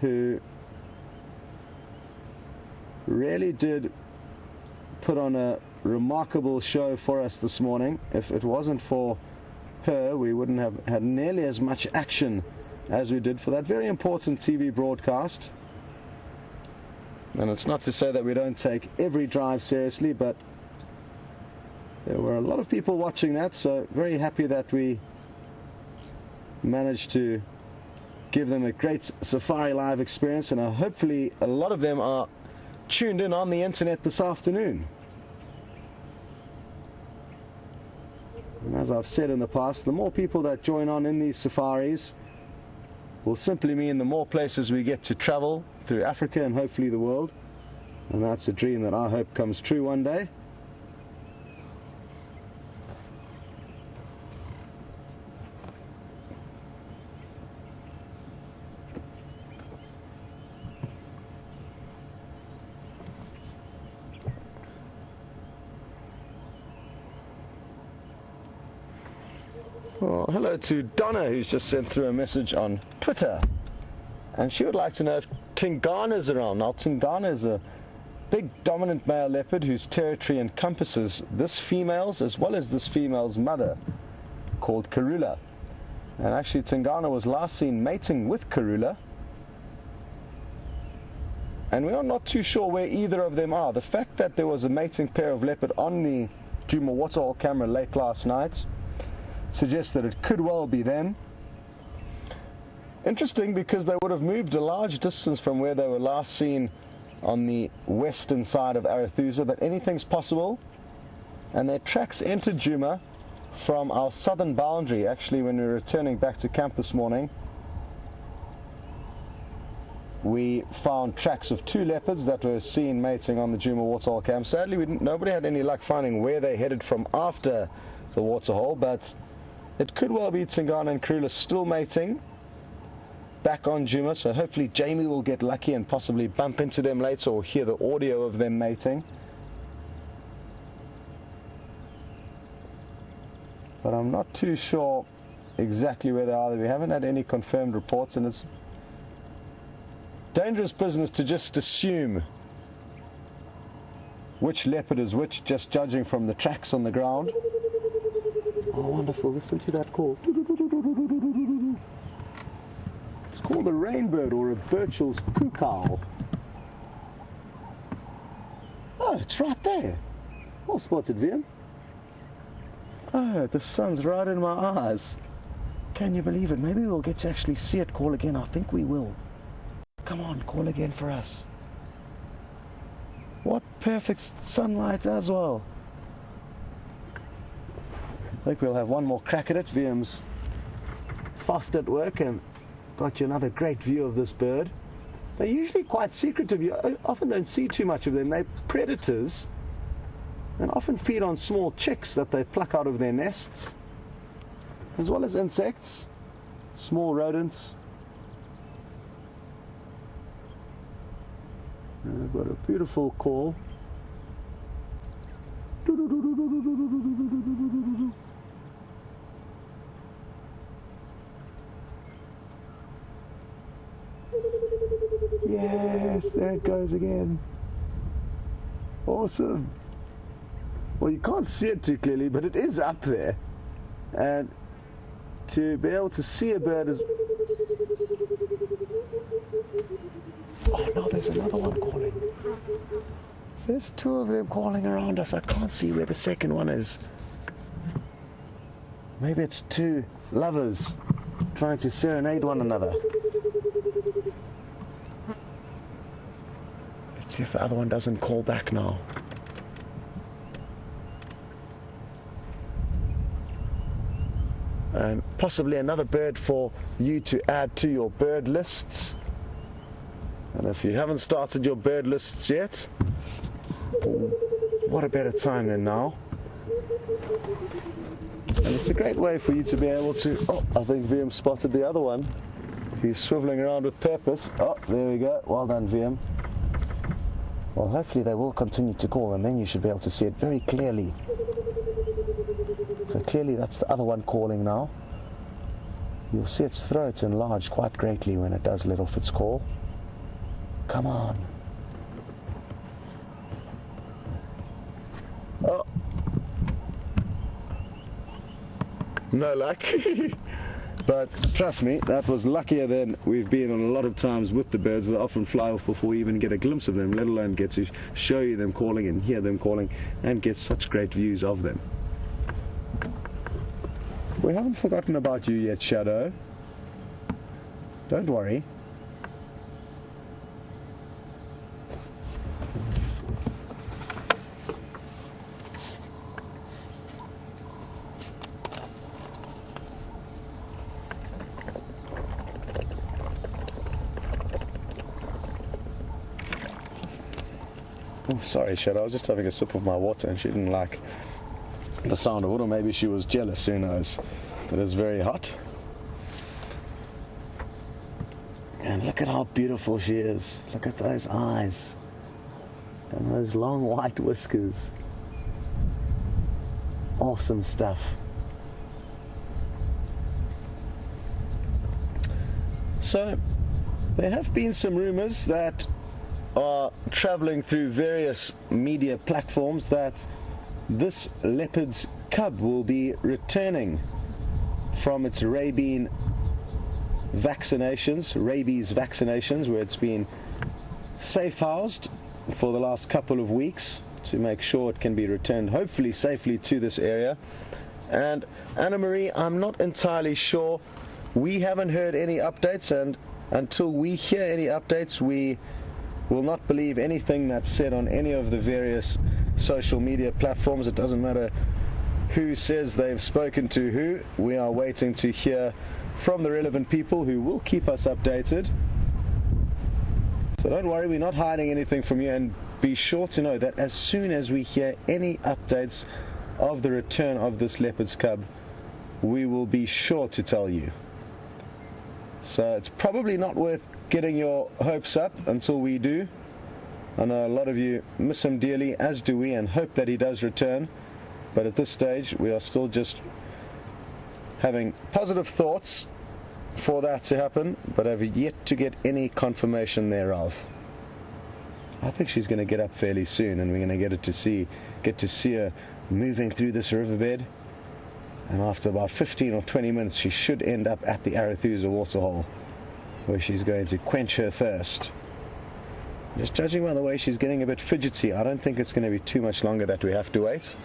who really did put on a remarkable show for us this morning. If it wasn't for her, we wouldn't have had nearly as much action as we did for that very important TV broadcast. And it's not to say that we don't take every drive seriously, but there were a lot of people watching that, so very happy that we managed to give them a great safari live experience, and hopefully a lot of them are tuned in on the internet this afternoon. And as I've said in the past, the more people that join on in these safaris will simply mean the more places we get to travel through Africa and hopefully the world. And that's a dream that I hope comes true one day. Well, hello to Donna, who's just sent through a message on Twitter, and she would like to know if Tingana's around. Now, Tingana is a big dominant male leopard whose territory encompasses this female's as well as this female's mother, called Karula. And actually Tingana was last seen mating with Karula, and we are not too sure where either of them are. The fact that there was a mating pair of leopard on the Djuma waterhole camera late last night suggests that it could well be them. Interesting, because they would have moved a large distance from where they were last seen on the western side of Arathusa, but anything's possible. And their tracks entered Djuma from our southern boundary. Actually, when we were returning back to camp this morning, we found tracks of 2 leopards that were seen mating on the Djuma waterhole camp. Sadly, nobody had any luck finding where they headed from after the waterhole, but it could well be Tingana and Karula still mating back on Djuma, so hopefully Jamie will get lucky and possibly bump into them later or hear the audio of them mating. But I'm not too sure exactly where they are. We haven't had any confirmed reports, and it's dangerous business to just assume which leopard is which, just judging from the tracks on the ground. Oh, wonderful. Listen to that call. It's called a rainbird or a Birchall's cuckoo. Oh, it's right there. Well spotted, Vian. Oh, the sun's right in my eyes. Can you believe it? Maybe we'll get to actually see it call again. I think we will. Come on, call again for us. What perfect sunlight as well. I think we'll have one more crack at it. VM's fast at work and got you another great view of this bird. They're usually quite secretive. You often don't see too much of them. They're predators and often feed on small chicks that they pluck out of their nests, as well as insects, small rodents. And they've got a beautiful call. Yes, there it goes again. Awesome. Well, you can't see it too clearly, but it is up there. And to be able to see a bird is... Oh, no, there's another one calling. There's 2 of them calling around us. I can't see where the second one is. Maybe it's 2 lovers trying to serenade one another. Let's see if the other one doesn't call back now. And possibly another bird for you to add to your bird lists. And if you haven't started your bird lists yet, what a better time than now. And it's a great way for you to be able to... Oh, I think VM spotted the other one. He's swiveling around with purpose. Oh, there we go. Well done, VM. Well, hopefully they will continue to call, and then you should be able to see it very clearly. So clearly that's the other one calling now. You'll see its throat enlarge quite greatly when it does let off its call. Come on. Oh. No luck. But trust me, that was luckier than we've been on a lot of times with the birds. They often fly off before we even get a glimpse of them, let alone get to show you them calling and hear them calling and get such great views of them. We haven't forgotten about you yet, Shadow. Don't worry. Oh, sorry, Shadow. I was just having a sip of my water and she didn't like the sound of it, or maybe she was jealous, who knows. It is very hot. And look at how beautiful she is. Look at those eyes. And those long white whiskers. Awesome stuff. So, there have been some rumors that are traveling through various media platforms that this leopard's cub will be returning from its rabies vaccinations, where it's been safe housed for the last couple of weeks to make sure it can be returned hopefully safely to this area. And Anna Marie, I'm not entirely sure. We haven't heard any updates, and until we hear any updates, we will not believe anything that's said on any of the various social media platforms. It doesn't matter who says they've spoken to who. We are waiting to hear from the relevant people who will keep us updated. So don't worry, we're not hiding anything from you, and be sure to know that as soon as we hear any updates of the return of this leopard's cub, we will be sure to tell you. So it's probably not worth getting your hopes up until we do. I know a lot of you miss him dearly, as do we, and hope that he does return. But at this stage, we are still just having positive thoughts for that to happen, but have yet to get any confirmation thereof. I think she's going to get up fairly soon, and we're going to get to see her moving through this riverbed. And after about 15 or 20 minutes, she should end up at the Arethusa waterhole, where she's going to quench her thirst. Just judging by the way she's getting a bit fidgety, I don't think it's going to be too much longer that we have to wait.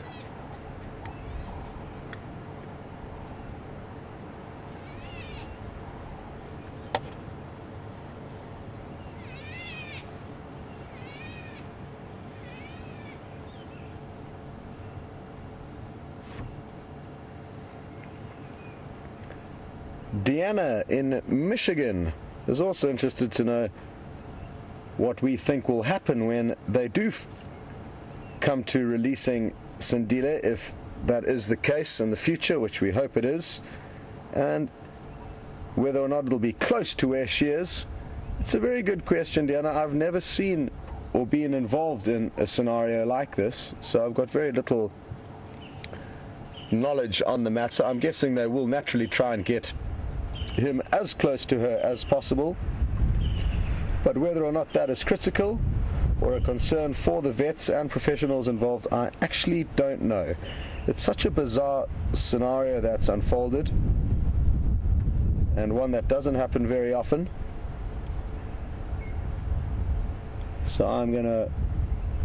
Deanna in Michigan is also interested to know what we think will happen when they do come to releasing Sandile, if that is the case in the future, which we hope it is, and whether or not it'll be close to where she is. It's a very good question, Deanna. I've never seen or been involved in a scenario like this, so I've got very little knowledge on the matter. I'm guessing they will naturally try and get him as close to her as possible, but whether or not that is critical or a concern for the vets and professionals involved, I actually don't know. It's such a bizarre scenario that's unfolded, and one that doesn't happen very often. So I'm going to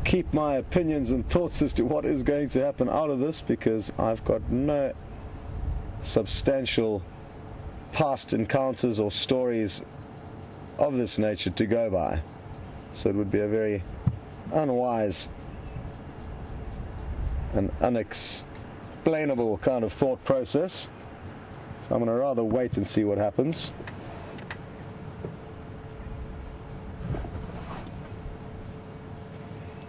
keep my opinions and thoughts as to what is going to happen out of this, because I've got no substantial past encounters or stories of this nature to go by. So it would be a very unwise and unexplainable kind of thought process. So I'm going to rather wait and see what happens.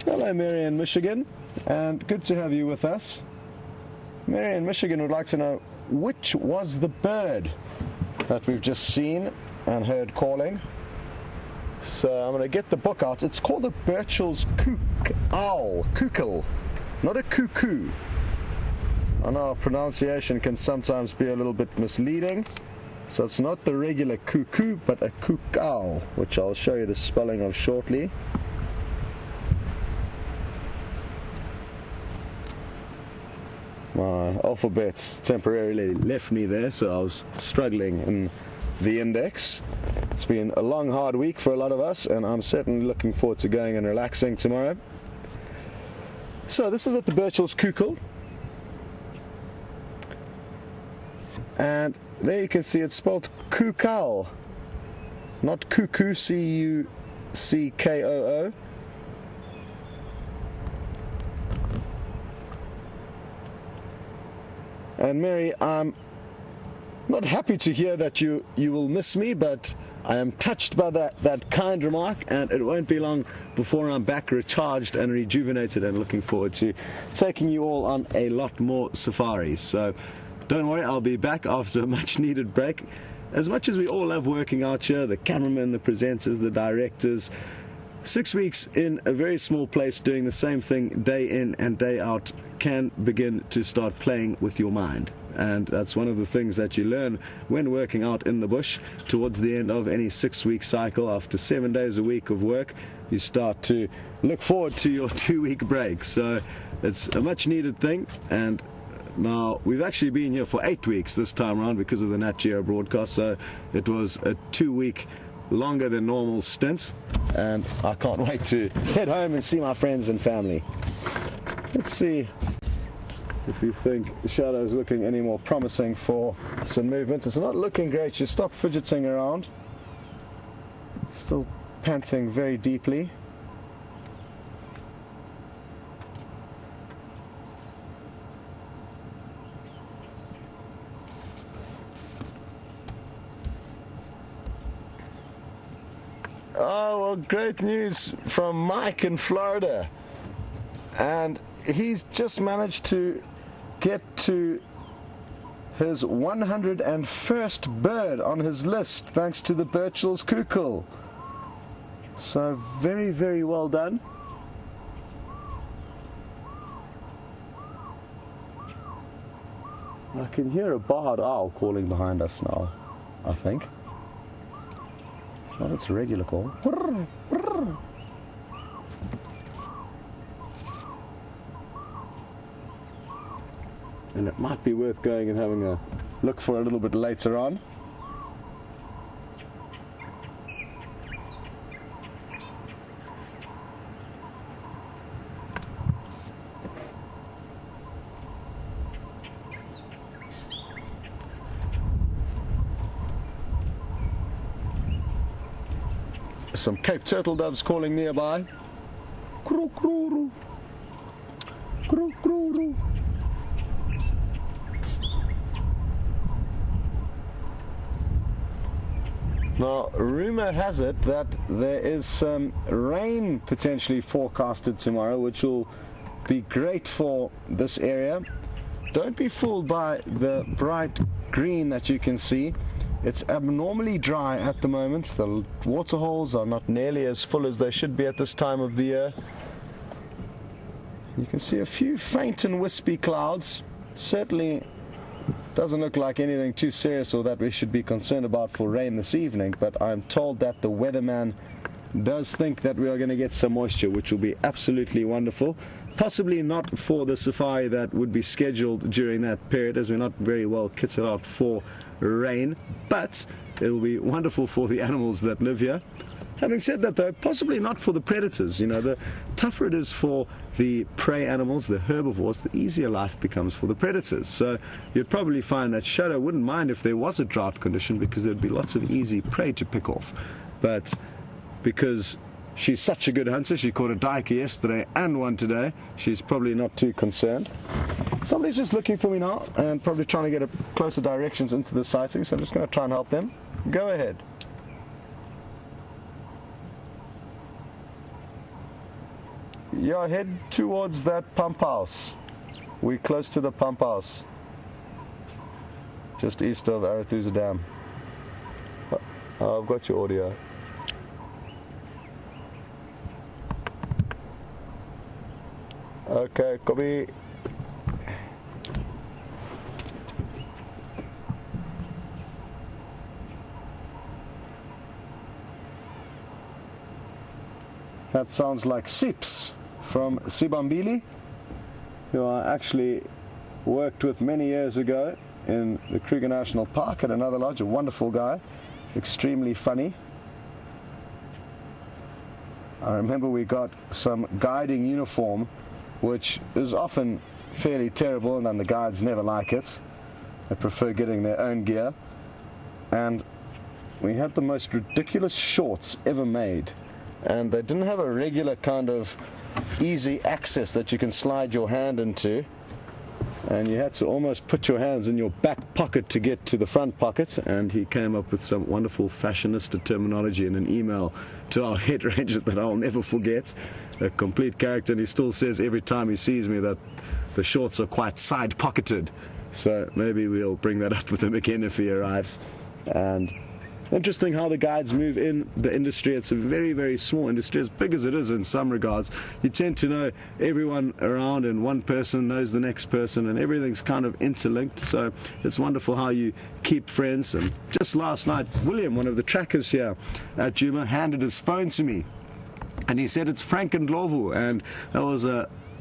Hello, Mary in Michigan, and good to have you with us. Mary in Michigan would like to know, which was the bird that we've just seen and heard calling? So I'm going to get the book out. It's called the Burchell's owl, cuckoo, not a cuckoo. I know our pronunciation can sometimes be a little bit misleading. So it's not the regular cuckoo, but a cuckoo, which I'll show you the spelling of shortly. My alphabet temporarily left me there, so I was struggling in the index. It's been a long, hard week for a lot of us, and I'm certainly looking forward to going and relaxing tomorrow. So this is at the Burchell's cuckoo, and there you can see it's spelled cuckoo. not cuckoo, C-U-C-K-O-O. And Mary, I'm not happy to hear that you will miss me, but I am touched by that kind remark, and it won't be long before I'm back recharged and rejuvenated and looking forward to taking you all on a lot more safaris. So don't worry, I'll be back after a much needed break. As much as we all love working out here, the cameramen, the presenters, the directors, 6 weeks in a very small place doing the same thing day in and day out can begin to start playing with your mind. And that's one of the things that you learn when working out in the bush. Towards the end of any 6-week cycle, after 7 days a week of work, you start to look forward to your 2-week break. So it's a much needed thing. And now we've actually been here for 8 weeks this time around because of the Nat Geo broadcast. So it was a 2-week longer than normal stint, and I can't wait to head home and see my friends and family. Let's see if you think Shadow's looking any more promising for some movement. It's not looking great. You stop fidgeting around. Still panting very deeply. Oh, well, great news from Mike in Florida. And he's just managed to get to his 101st bird on his list, thanks to the Birchall's cuckoo. So very, very well done. I can hear a barred owl calling behind us now, I think. It's not its regular call. And it might be worth going and having a look for a little bit later on. Some Cape turtle doves calling nearby. Now, rumor has it that there is some rain potentially forecasted tomorrow, which will be great for this area. Don't be fooled by the bright green that you can see. It's abnormally dry at the moment. The water holes are not nearly as full as they should be at this time of the year. You can see a few faint and wispy clouds. Certainly doesn't look like anything too serious or that we should be concerned about for rain this evening, but I'm told that the weatherman does think that we are going to get some moisture, which will be absolutely wonderful. Possibly not for the safari that would be scheduled during that period, as we're not very well kitted out for rain, but it will be wonderful for the animals that live here. Having said that, though, possibly not for the predators. You know, the tougher it is for the prey animals, the herbivores, the easier life becomes for the predators. So you'd probably find that Shadow wouldn't mind if there was a drought condition, because there'd be lots of easy prey to pick off. But because she's such a good hunter, she caught a duiker yesterday and one today, she's probably not too concerned. Somebody's just looking for me now and probably trying to get a closer directions into the sighting, so I'm just going to try and help them. Go ahead. Yeah, head towards that pump house. We're close to the pump house, just east of Arathusa Dam. I've got your audio. Okay, copy. That sounds like Sips from Sibambili, who I actually worked with many years ago in the Kruger National Park at another lodge. A wonderful guy, extremely funny. I remember we got some guiding uniform, which is often fairly terrible, and then the guides never like it. They prefer getting their own gear. And we had the most ridiculous shorts ever made, and they didn't have a regular kind of easy access that you can slide your hand into, and you had to almost put your hands in your back pocket to get to the front pocket. And he came up with some wonderful fashionista terminology in an email to our head ranger that I'll never forget. A complete character, and he still says every time he sees me that the shorts are quite side pocketed. So maybe we'll bring that up with him again if he arrives. And interesting how the guides move in the industry. It's a very, very small industry, as big as it is in some regards. You tend to know everyone around, and one person knows the next person, and everything's kind of interlinked. So it's wonderful how you keep friends. And just last night, William, one of the trackers here at Djuma, handed his phone to me, and he said it's Frank and Ndlovu, and that was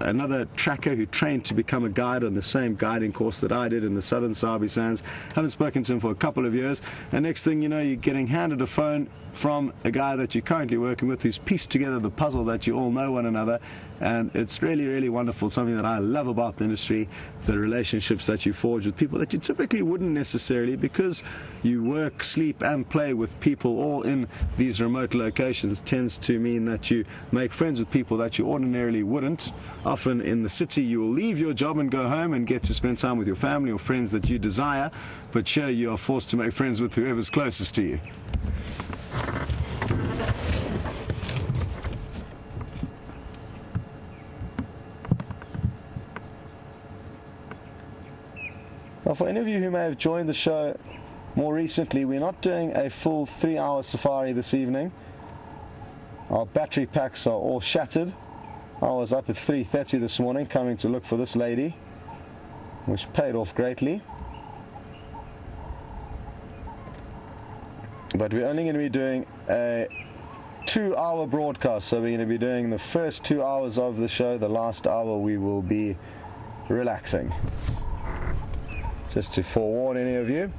another tracker who trained to become a guide on the same guiding course that I did in the southern Sabi Sands. Haven't spoken to him for a couple of years, and next thing you know, you're getting handed a phone from a guy that you're currently working with, who's pieced together the puzzle that you all know one another. And it's really, really wonderful. Something that I love about the industry, the relationships that you forge with people that you typically wouldn't necessarily, because you work, sleep and play with people all in these remote locations, tends to mean that you make friends with people that you ordinarily wouldn't. Often in the city you will leave your job and go home and get to spend time with your family or friends that you desire, but here you are forced to make friends with whoever's closest to you. Now, for any of you who may have joined the show more recently, we're not doing a full 3-hour safari this evening. Our battery packs are all shattered. I was up at 3:30 this morning coming to look for this lady, which paid off greatly. But we're only going to be doing a 2-hour broadcast, so we're going to be doing the first 2 hours of the show. The last hour we will be relaxing. Just to forewarn any of you.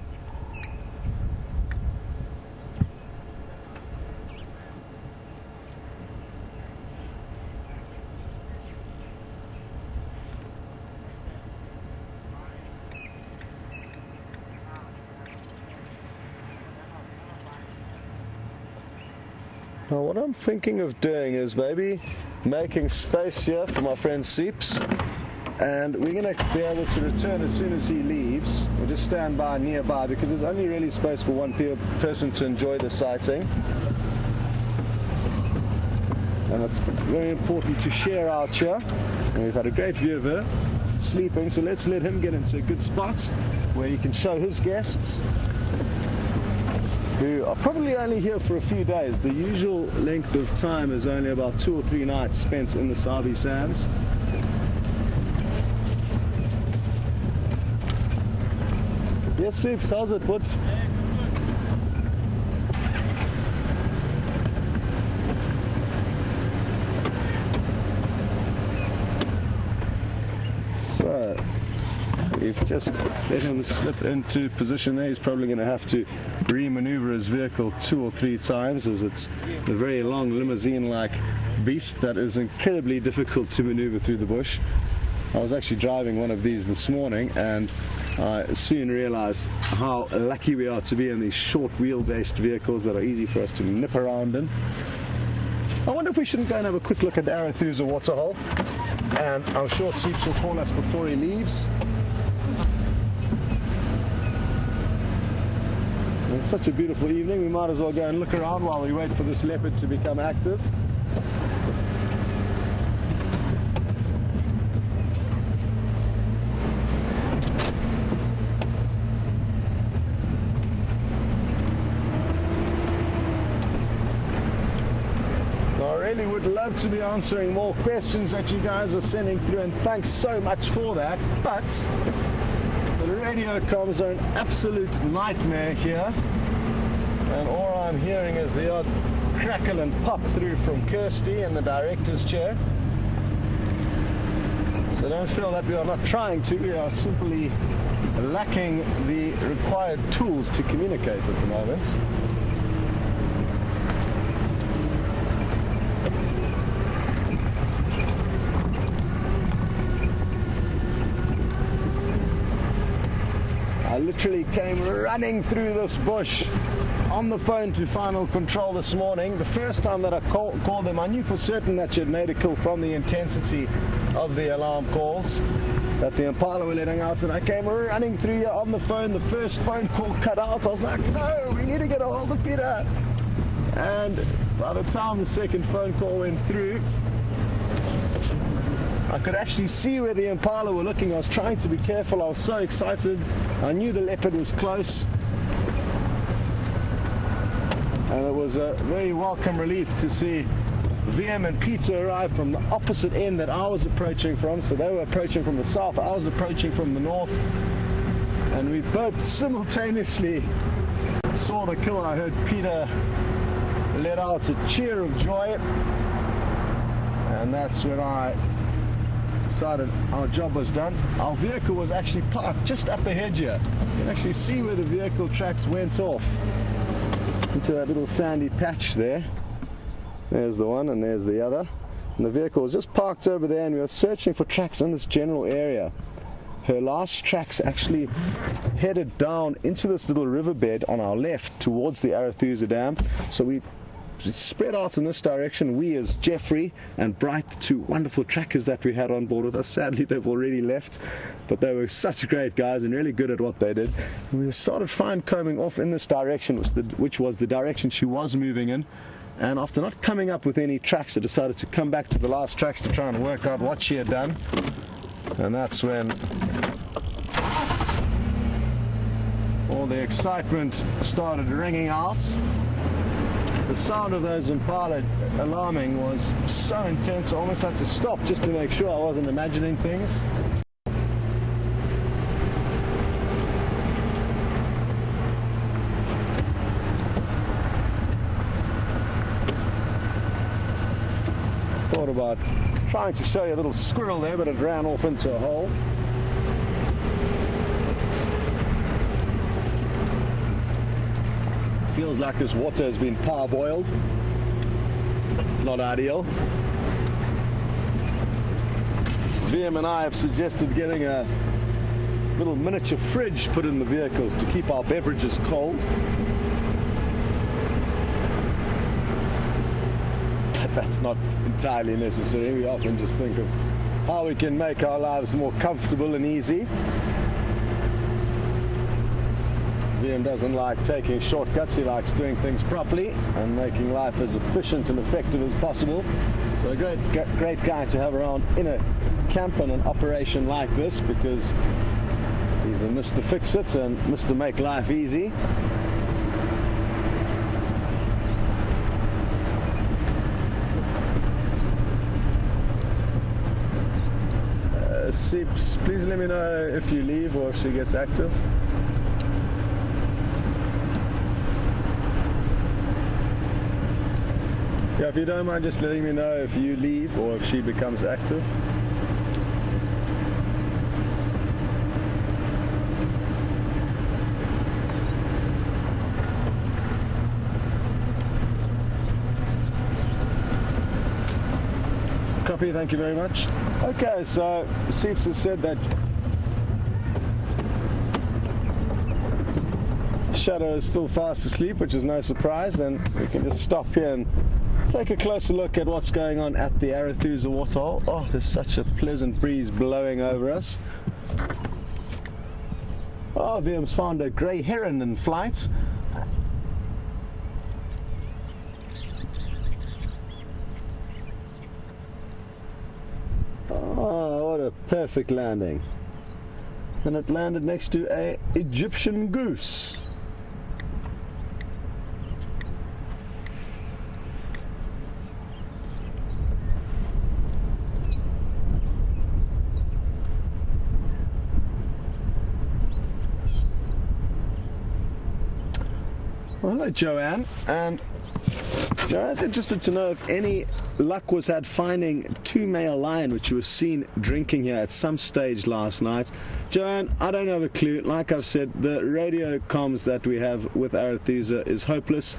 Now what I'm thinking of doing is maybe making space here for my friend Seeps. And we're going to be able to return as soon as he leaves. We'll just stand by nearby because there's only really space for one person to enjoy the sighting. And it's very important to share out here. And we've had a great view of her sleeping, so let's let him get into a good spot where he can show his guests, who are probably only here for a few days. The usual length of time is only about 2 or 3 nights spent in the Sabi Sands. Yes, Soups, how's it, bud? So, we've just let him slip into position there. He's probably going to have to re-maneuver his vehicle 2 or 3 times, as it's a very long limousine-like beast that is incredibly difficult to maneuver through the bush. I was actually driving one of these this morning, and I soon realized how lucky we are to be in these short wheel-based vehicles that are easy for us to nip around in. I wonder if we shouldn't go and have a quick look at the Arathusa waterhole, and I'm sure Seeps will call us before he leaves. It's such a beautiful evening, we might as well go and look around while we wait for this leopard to become active. Would love to be answering more questions that you guys are sending through, and thanks so much for that, but the radio comms are an absolute nightmare here, and all I'm hearing is the odd crackle and pop through from Kirsty in the director's chair. So don't feel that we are not trying to, we are simply lacking the required tools to communicate at the moment. I literally came running through this bush on the phone to Final Control this morning. The first time that I called them, I knew for certain that you had made a kill from the intensity of the alarm calls that the Impala were letting out, and I came running through here on the phone. The first phone call cut out. I was like, no, we need to get a hold of Peter. And by the time the second phone call went through, I could actually see where the Impala were looking. I was trying to be careful. I was so excited. I knew the leopard was close. And it was a very welcome relief to see VM and Peter arrive from the opposite end that I was approaching from. So they were approaching from the south, I was approaching from the north. And we both simultaneously saw the kill. I heard Peter let out a cheer of joy. And that's when I decided our job was done. Our vehicle was actually parked just up ahead here. You can actually see where the vehicle tracks went off into that little sandy patch there. There's the one and there's the other. And the vehicle was just parked over there, and we were searching for tracks in this general area. Her last tracks actually headed down into this little riverbed on our left towards the Arethusa Dam. So we spread out in this direction. We, as Jeffrey and Bright, the two wonderful trackers that we had on board with us, sadly they've already left, but they were such great guys and really good at what they did. And we started fine combing off in this direction, which was the direction she was moving in. And after not coming up with any tracks, I decided to come back to the last tracks to try and work out what she had done. And that's when all the excitement started ringing out. The sound of those Impala alarming was so intense, I almost had to stop just to make sure I wasn't imagining things. Thought about trying to show you a little squirrel there, but it ran off into a hole. Feels like this water has been parboiled. Not ideal. VM and I have suggested getting a little miniature fridge put in the vehicles to keep our beverages cold. But that's not entirely necessary. We often just think of how we can make our lives more comfortable and easy. VM doesn't like taking shortcuts. He likes doing things properly and making life as efficient and effective as possible. So a great guy to have around in a camp and an operation like this, because he's a Mr. Fix-It and Mr. Make Life Easy. Seeps, please let me know if you leave or if she gets active. Yeah, if you don't mind just letting me know if you leave or if she becomes active. Copy, thank you very much. Okay, so Seeps has said that Shadow is still fast asleep, which is no surprise, and we can just stop here and take a closer look at what's going on at the Arethusa waterhole. Oh, there's such a pleasant breeze blowing over us. Oh, VM's found a grey heron in flight. Oh, what a perfect landing. And it landed next to an Egyptian goose. Well, hello, Joanne. And Joanne's interested to know if any luck was had finding two male lion which was seen drinking here at some stage last night. Joanne, I don't have a clue. Like I've said, the radio comms that we have with Arethusa is hopeless,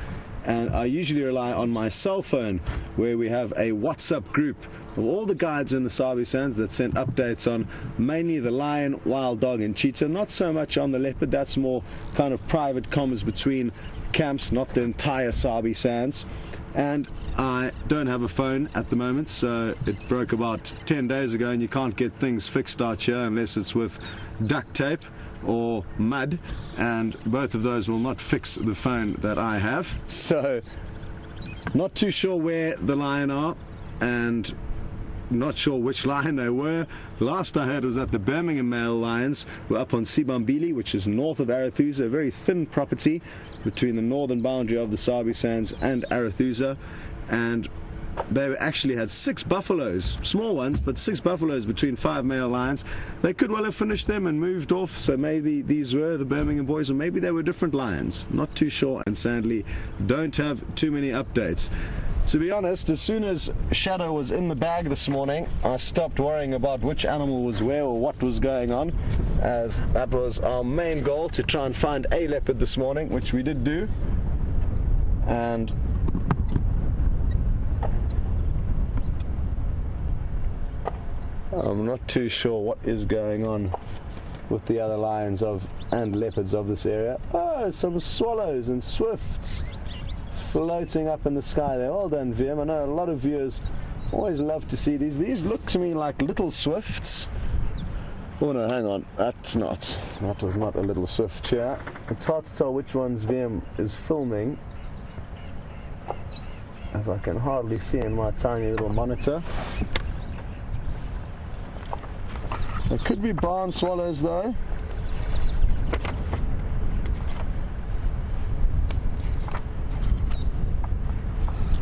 and I usually rely on my cell phone, where we have a WhatsApp group of all the guides in the Sabi Sands that send updates on mainly the lion, wild dog and cheetah, not so much on the leopard. That's more kind of private comms between camps, not the entire Sabi Sands. And I don't have a phone at the moment, so it broke about 10 days ago, and you can't get things fixed out here unless it's with duct tape or mud, and both of those will not fix the phone that I have. So not too sure where the lion are, and not sure which lion they were. The last I heard was that the Birmingham male lions were up on Sibambili, which is north of Arethusa, a very thin property between the northern boundary of the Sabi Sands and Arethusa, and they actually had 6 buffaloes, small ones, but 6 buffaloes between 5 male lions. They could well have finished them and moved off, so maybe these were the Birmingham boys, or maybe they were different lions. Not too sure, and sadly don't have too many updates. To be honest, as soon as Shadow was in the bag this morning, I stopped worrying about which animal was where or what was going on, as that was our main goal, to try and find a leopard this morning, which we did do. And I'm not too sure what is going on with the other lions and leopards of this area. Oh, some swallows and swifts floating up in the sky there. Well done, VM. I know a lot of viewers always love to see these. These look to me like little swifts. Oh no, hang on. That was not a little swift here. It's hard to tell which ones VM is filming, as I can hardly see in my tiny little monitor. It could be barn swallows though.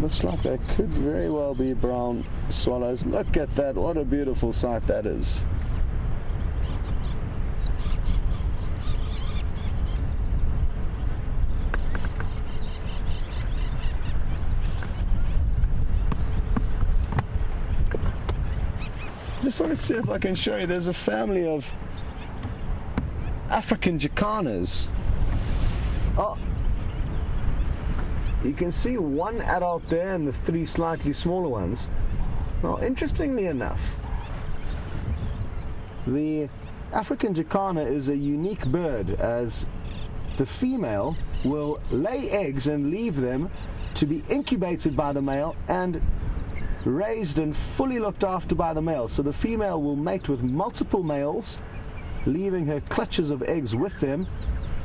Looks like they could very well be brown swallows. Look at that, what a beautiful sight that is. Just want to see if I can show you, there's a family of African jacanas. Oh, you can see one adult there and the 3 slightly smaller ones. Well, interestingly enough, the African jacana is a unique bird, as the female will lay eggs and leave them to be incubated by the male and raised and fully looked after by the male. So the female will mate with multiple males, leaving her clutches of eggs with them,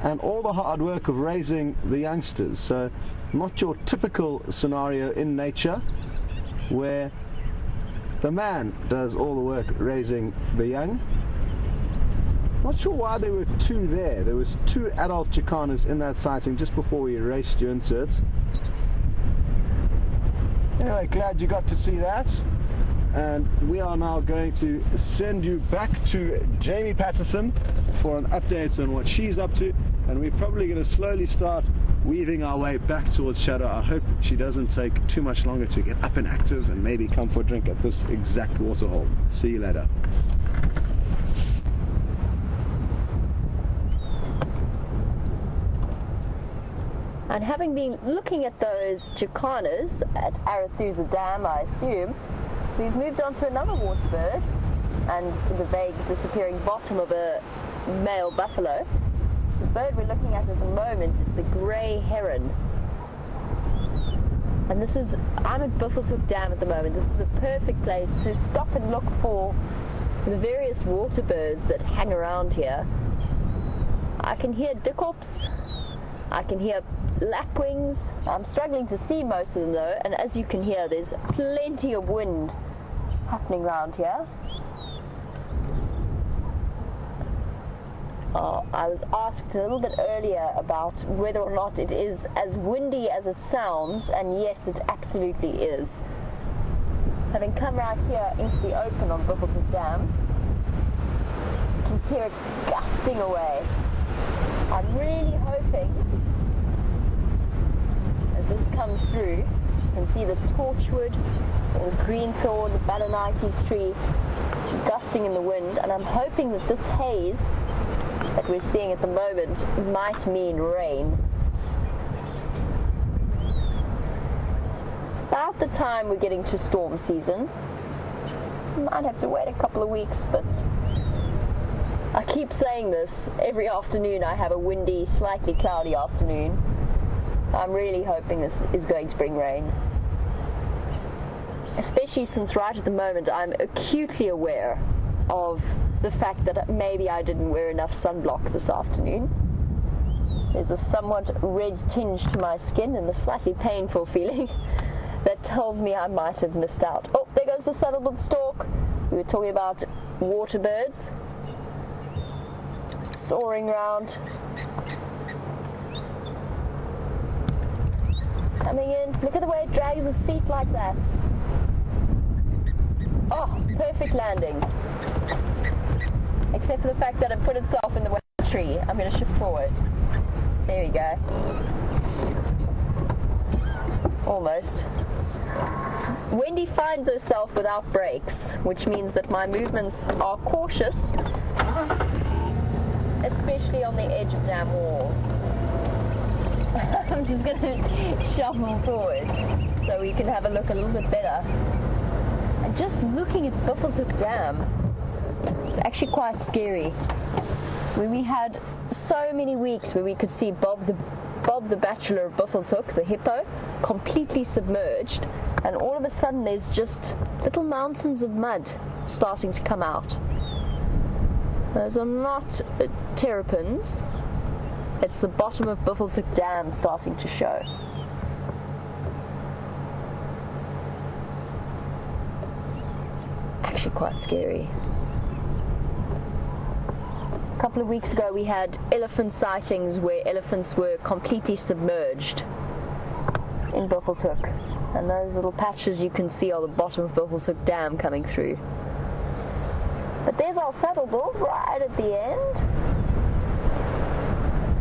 and all the hard work of raising the youngsters. So not your typical scenario in nature where the man does all the work raising the young. Not sure why there were 2 there. There was 2 adult jacanas in that sighting just before we raced you into it. Anyway, glad you got to see that. And we are now going to send you back to Jamie Patterson for an update on what she's up to, and we're probably going to slowly start weaving our way back towards Shadow. I hope she doesn't take too much longer to get up and active and maybe come for a drink at this exact waterhole. See you later. And having been looking at those jacanas at Arethusa Dam, I assume, we've moved on to another water bird and the vague disappearing bottom of a male buffalo. The bird we're looking at the moment is the grey heron. And I'm at Buffles Hook Dam at the moment. This is a perfect place to stop and look for the various water birds that hang around here. I can hear dickops, I can hear lapwings. I'm struggling to see most of them though, and as you can hear, there's plenty of wind happening around here. I was asked a little bit earlier about whether or not it is as windy as it sounds, and yes, it absolutely is. Having come right here into the open on Buffles Hook Dam, you can hear it gusting away. I'm really hoping, as this comes through, you can see the torchwood, or the greenthorn, the balanites tree gusting in the wind, and I'm hoping that this haze that we're seeing at the moment might mean rain. about the time we're getting to storm season. Might have to wait a couple of weeks, but I keep saying this. Every afternoon I have a windy, slightly cloudy afternoon. I'm really hoping this is going to bring rain. Especially since right at the moment I'm acutely aware of the fact that maybe I didn't wear enough sunblock this afternoon. There's a somewhat red tinge to my skin and a slightly painful feeling that tells me I might have missed out. Oh, there goes the saddlebird stork. We were talking about water birds soaring round. Coming in. Look at the way it drags its feet like that. Oh, perfect landing. Except for the fact that it put itself in the way of the tree. I'm going to shift forward. There we go. Almost. Wendy finds herself without brakes, which means that my movements are cautious, especially on the edge of dam walls. I'm just going to shuffle forward so we can have a look a little bit better. And just looking at Buffles Hook Dam, it's actually quite scary. We had so many weeks where we could see Bob the Bachelor of Buffles Hook, the hippo, completely submerged, and all of a sudden there's just little mountains of mud starting to come out. Those are not terrapins. It's the bottom of Buffles Hook Dam starting to show. Actually quite scary. A couple of weeks ago we had elephant sightings where elephants were completely submerged in Buffles Hook, and those little patches you can see are the bottom of Buffles Hook Dam coming through. But there's our saddlebull right at the end,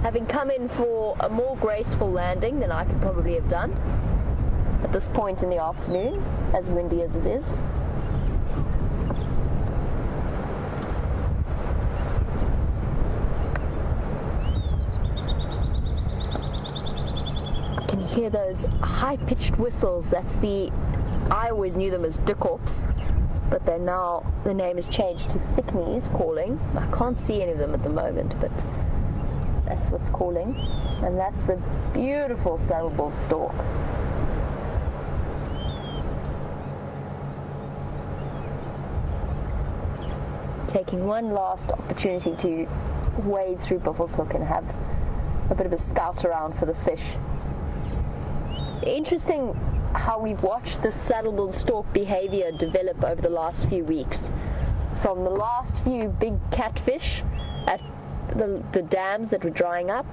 having come in for a more graceful landing than I could probably have done at this point in the afternoon, as windy as it is. Hear those high-pitched whistles. I always knew them as dickorps, but they're now, the name has changed to thickneys calling. I can't see any of them at the moment, but that's what's calling. And that's the beautiful saddlebull stork. Taking one last opportunity to wade through Buffles Hook and have a bit of a scout around for the fish. Interesting how we've watched the saddlebull stork behavior develop over the last few weeks. From the last few big catfish at the dams that were drying up,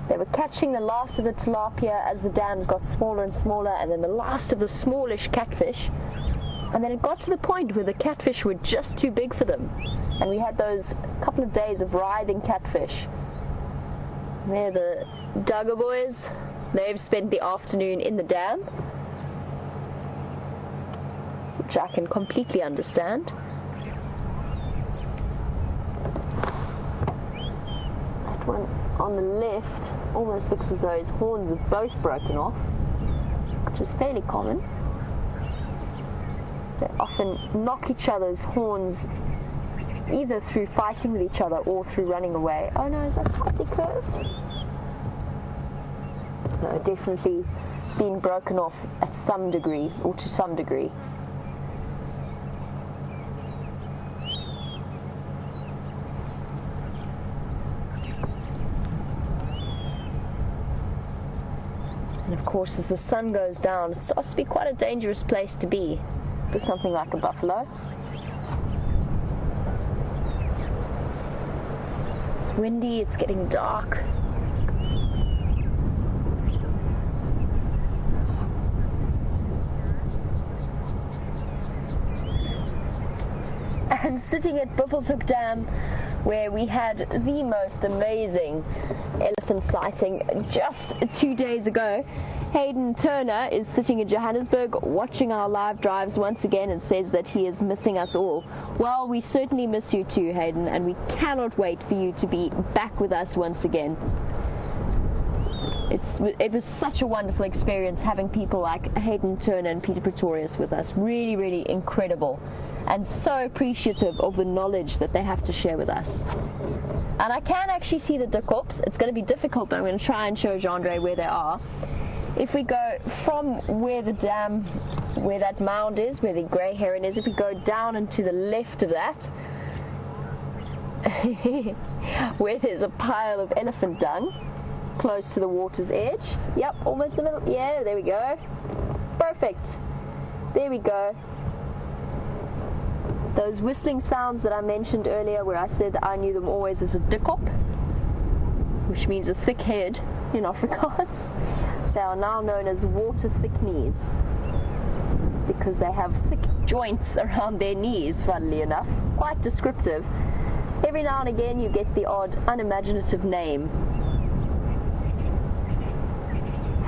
they were catching the last of the tilapia as the dams got smaller and smaller, and then the last of the smallish catfish. And then it got to the point where the catfish were just too big for them, and we had those couple of days of writhing catfish. They're the Duggar boys. They've spent the afternoon in the dam, which I can completely understand. That one on the left almost looks as though his horns have both broken off, which is fairly common. They often knock each other's horns either through fighting with each other or through running away. Oh no, is that slightly curved? No, definitely been broken off at some degree, or to some degree. And of course, as the sun goes down, it starts to be quite a dangerous place to be for something like a buffalo. It's windy, it's getting dark. And sitting at Buffles Hook Dam, where we had the most amazing elephant sighting just 2 days ago, Hayden Turner is sitting in Johannesburg watching our live drives once again and says that he is missing us all. Well, we certainly miss you too, Hayden, and we cannot wait for you to be back with us once again. It was such a wonderful experience having people like Hayden Turner and Peter Pretorius with us. Really, really incredible, and so appreciative of the knowledge that they have to share with us. And I can actually see the ducks. It's going to be difficult, but I'm going to try and show Jean-Andre where they are. If we go from where the dam, where that mound is, where the grey heron is, if we go down and to the left of that, where there's a pile of elephant dung, close to the water's edge. Yep, almost the middle. Yeah, there we go. Perfect. There we go. Those whistling sounds that I mentioned earlier, where I said that I knew them always as a dikop, which means a thick head in Afrikaans, they are now known as water thick knees, because they have thick joints around their knees, funnily enough. Quite descriptive. Every now and again you get the odd unimaginative name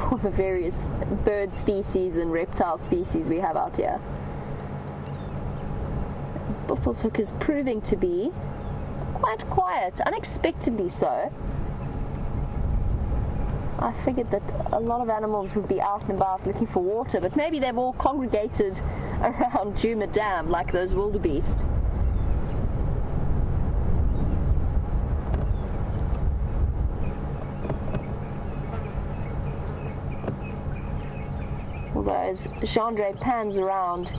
for the various bird species and reptile species we have out here. Buffles Hook is proving to be quite quiet, unexpectedly so. I figured that a lot of animals would be out and about looking for water, but maybe they've all congregated around Djuma Dam like those wildebeest. Although as Jean-Andre pans around,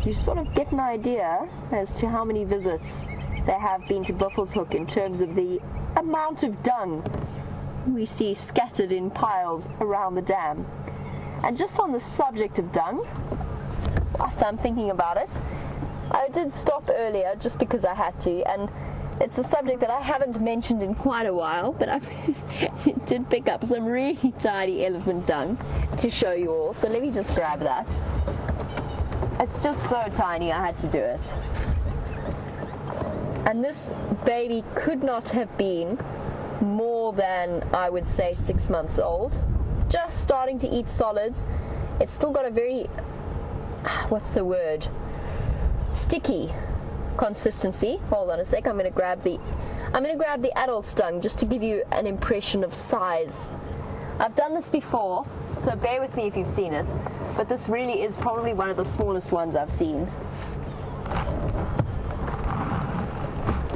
you sort of get an idea as to how many visits there have been to Buffles Hook in terms of the amount of dung we see scattered in piles around the dam. And just on the subject of dung, whilst I'm thinking about it, I did stop earlier just because I had to, and it's a subject that I haven't mentioned in quite a while, but I did pick up some really tiny elephant dung to show you all. So let me just grab that. It's just so tiny, I had to do it. And this baby could not have been more than, I would say, 6 months old. Just starting to eat solids. It's still got a very, what's the word? Sticky consistency. Hold on a sec. I'm going to grab the adult dung just to give you an impression of size. I've done this before, so bear with me if you've seen it, but this really is probably one of the smallest ones I've seen.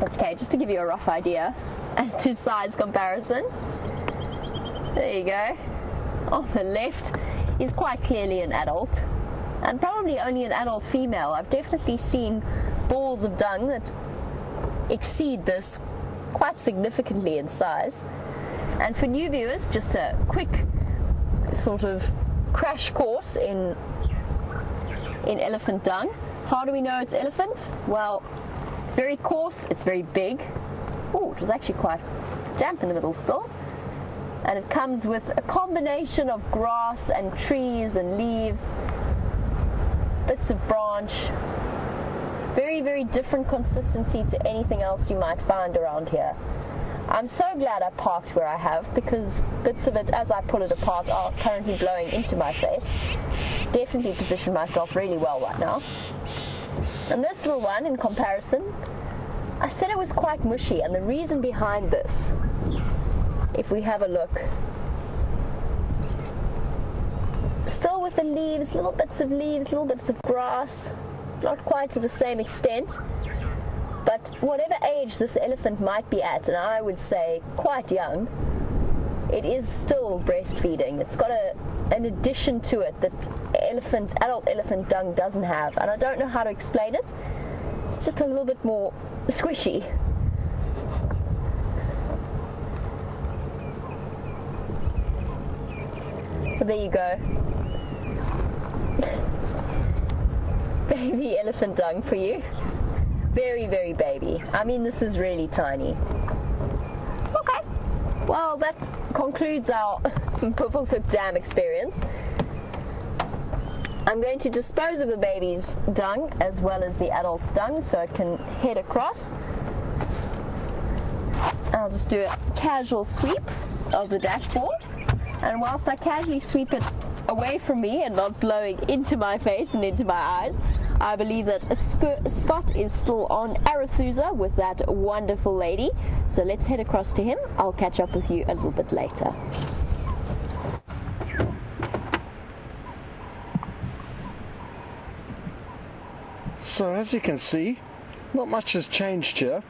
Okay, just to give you a rough idea as to size comparison. There you go. On the left is quite clearly an adult, and probably only an adult female. I've definitely seen balls of dung that exceed this quite significantly in size. And for new viewers, just a quick sort of crash course in elephant dung. How do we know it's elephant? Well, it's very coarse, it's very big. Oh, it was actually quite damp in the middle still. And it comes with a combination of grass and trees and leaves, bits of branch. Very, very different consistency to anything else you might find around here. I'm so glad I parked where I have, because bits of it, as I pull it apart, are currently blowing into my face. Definitely position myself really well right now. And this little one, in comparison, I said it was quite mushy, and the reason behind this, if we have a look, still with the leaves, little bits of leaves, little bits of grass, not quite to the same extent, but whatever age this elephant might be at, and I would say quite young, it is still breastfeeding. It's got an addition to it that adult elephant dung doesn't have, and I don't know how to explain it. It's just a little bit more squishy. But there you go. Baby elephant dung for you. Very, very baby. I mean, this is really tiny. Okay. Well, that concludes our Buffles Hook Dam experience. I'm going to dispose of the baby's dung as well as the adult's dung so it can head across. I'll just do a casual sweep of the dashboard, and whilst I casually sweep it away from me and not blowing into my face and into my eyes, I believe that Scott is still on Arethusa with that wonderful lady. So let's head across to him. I'll catch up with you a little bit later. So as you can see, not much has changed here.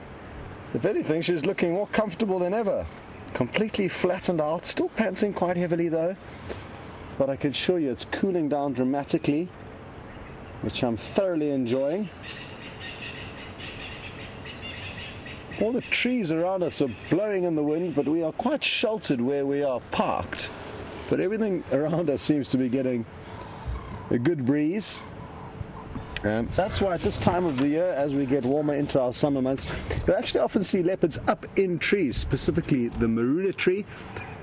If anything, she's looking more comfortable than ever. Completely flattened out, still panting quite heavily though, but I can assure you it's cooling down dramatically, which I'm thoroughly enjoying. All the trees around us are blowing in the wind, but we are quite sheltered where we are parked. But everything around us seems to be getting a good breeze. That's why at this time of the year, as we get warmer into our summer months, you actually often see leopards up in trees, specifically the marula tree,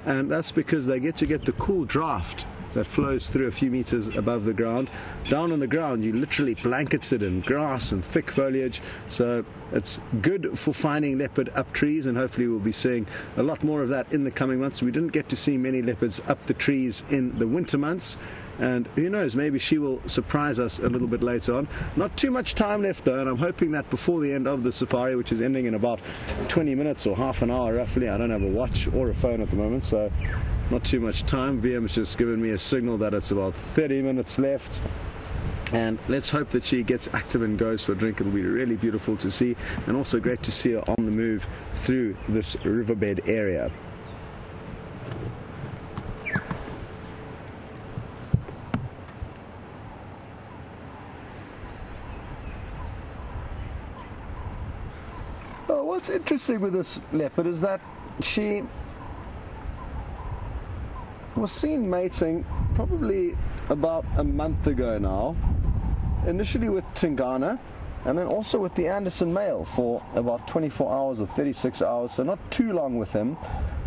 and that's because they get the cool draft that flows through a few meters above the ground. Down on the ground, you're literally blanketed in grass and thick foliage, so it's good for finding leopard up trees, and hopefully we'll be seeing a lot more of that in the coming months. We didn't get to see many leopards up the trees in the winter months, and who knows, maybe she will surprise us a little bit later on. Not too much time left though, and I'm hoping that before the end of the safari, which is ending in about 20 minutes or half an hour roughly, I don't have a watch or a phone at the moment, so not too much time. VM's just given me a signal that it's about 30 minutes left, and let's hope that she gets active and goes for a drink. It'll be really beautiful to see, and also great to see her on the move through this riverbed area. What's interesting with this leopard is that she was seen mating probably about a month ago now, initially with Tingana and then also with the Anderson male for about 24 hours or 36 hours, so not too long with him,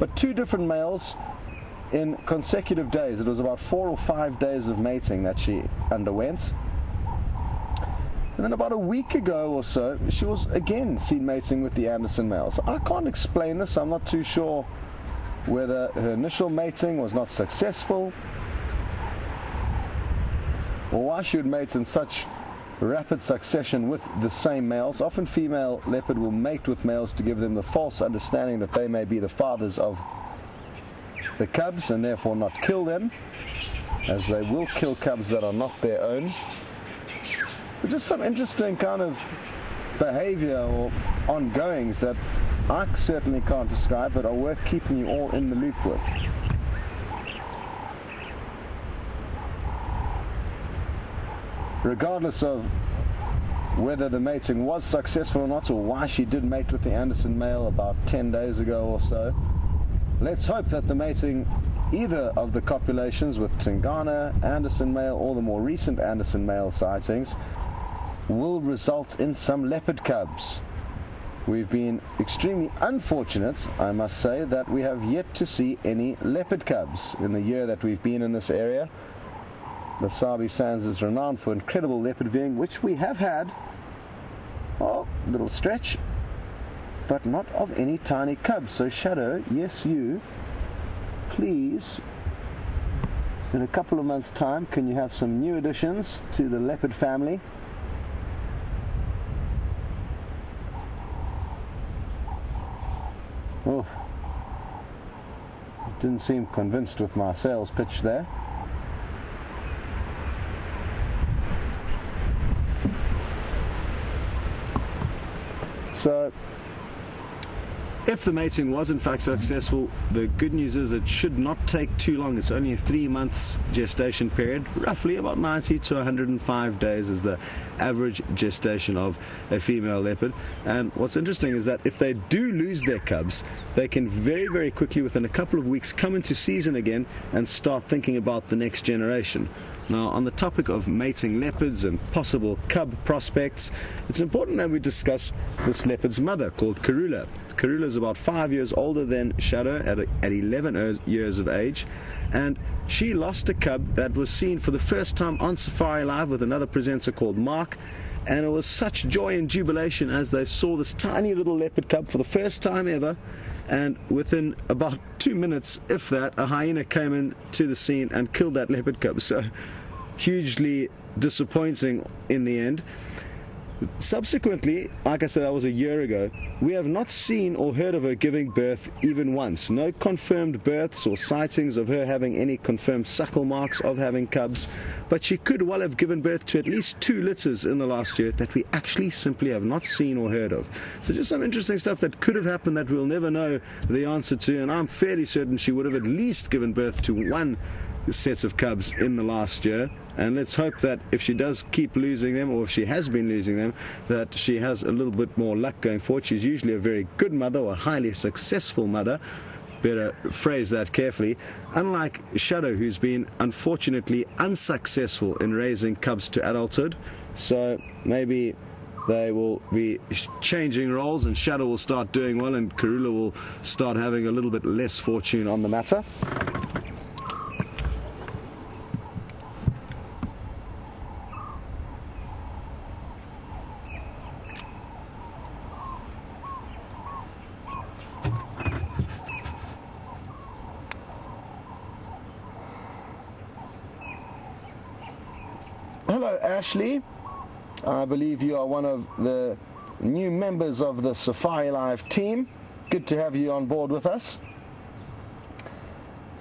but two different males in consecutive days. It was about 4 or 5 days of mating that she underwent. And then about a week ago or so, she was again seen mating with the Anderson male. So I can't explain this. I'm not too sure whether her initial mating was not successful, or why she would mate in such rapid succession with the same males. Often female leopard will mate with males to give them the false understanding that they may be the fathers of the cubs and therefore not kill them, as they will kill cubs that are not their own. So just some interesting kind of behavior or ongoings that I certainly can't describe, but are worth keeping you all in the loop with. Regardless of whether the mating was successful or not, or why she did mate with the Anderson male about 10 days ago or so, let's hope that the mating either of the copulations with Tingana, Anderson male, or the more recent Anderson male sightings will result in some leopard cubs. We've been extremely unfortunate, I must say, that we have yet to see any leopard cubs in the year that we've been in this area. The Sabi Sands is renowned for incredible leopard viewing, which we have had. Oh, little stretch, but not of any tiny cubs. So Shadow, yes you, please, in a couple of months' time, can you have some new additions to the leopard family? Oh, didn't seem convinced with my sales pitch there. So, if the mating was in fact successful, the good news is it should not take too long. It's only a 3 months gestation period, roughly about 90 to 105 days is the average gestation of a female leopard. And what's interesting is that if they do lose their cubs, they can very, very quickly, within a couple of weeks, come into season again and start thinking about the next generation. Now, on the topic of mating leopards and possible cub prospects, it's important that we discuss this leopard's mother, called Karula. Karula is about 5 years older than Shadow at 11 years of age, and she lost a cub that was seen for the first time on Safari Live with another presenter called Mark, and it was such joy and jubilation as they saw this tiny little leopard cub for the first time ever. And within about 2 minutes, if that, a hyena came into the scene and killed that leopard cub. So hugely disappointing in the end. Subsequently, like I said, that was a year ago, we have not seen or heard of her giving birth even once. No confirmed births or sightings of her having any confirmed suckle marks of having cubs, but she could well have given birth to at least 2 litters in the last year that we actually simply have not seen or heard of. So just some interesting stuff that could have happened that we'll never know the answer to, and I'm fairly certain she would have at least given birth to 1 set of cubs in the last year. And let's hope that if she does keep losing them, or if she has been losing them, that she has a little bit more luck going forward. She's usually a very good mother, or a highly successful mother. Better phrase that carefully. Unlike Shadow, who's been unfortunately unsuccessful in raising cubs to adulthood. So maybe they will be changing roles, and Shadow will start doing well, and Karula will start having a little bit less fortune on the matter. Hello, Ashley. I believe you are one of the new members of the Safari Live team. Good to have you on board with us.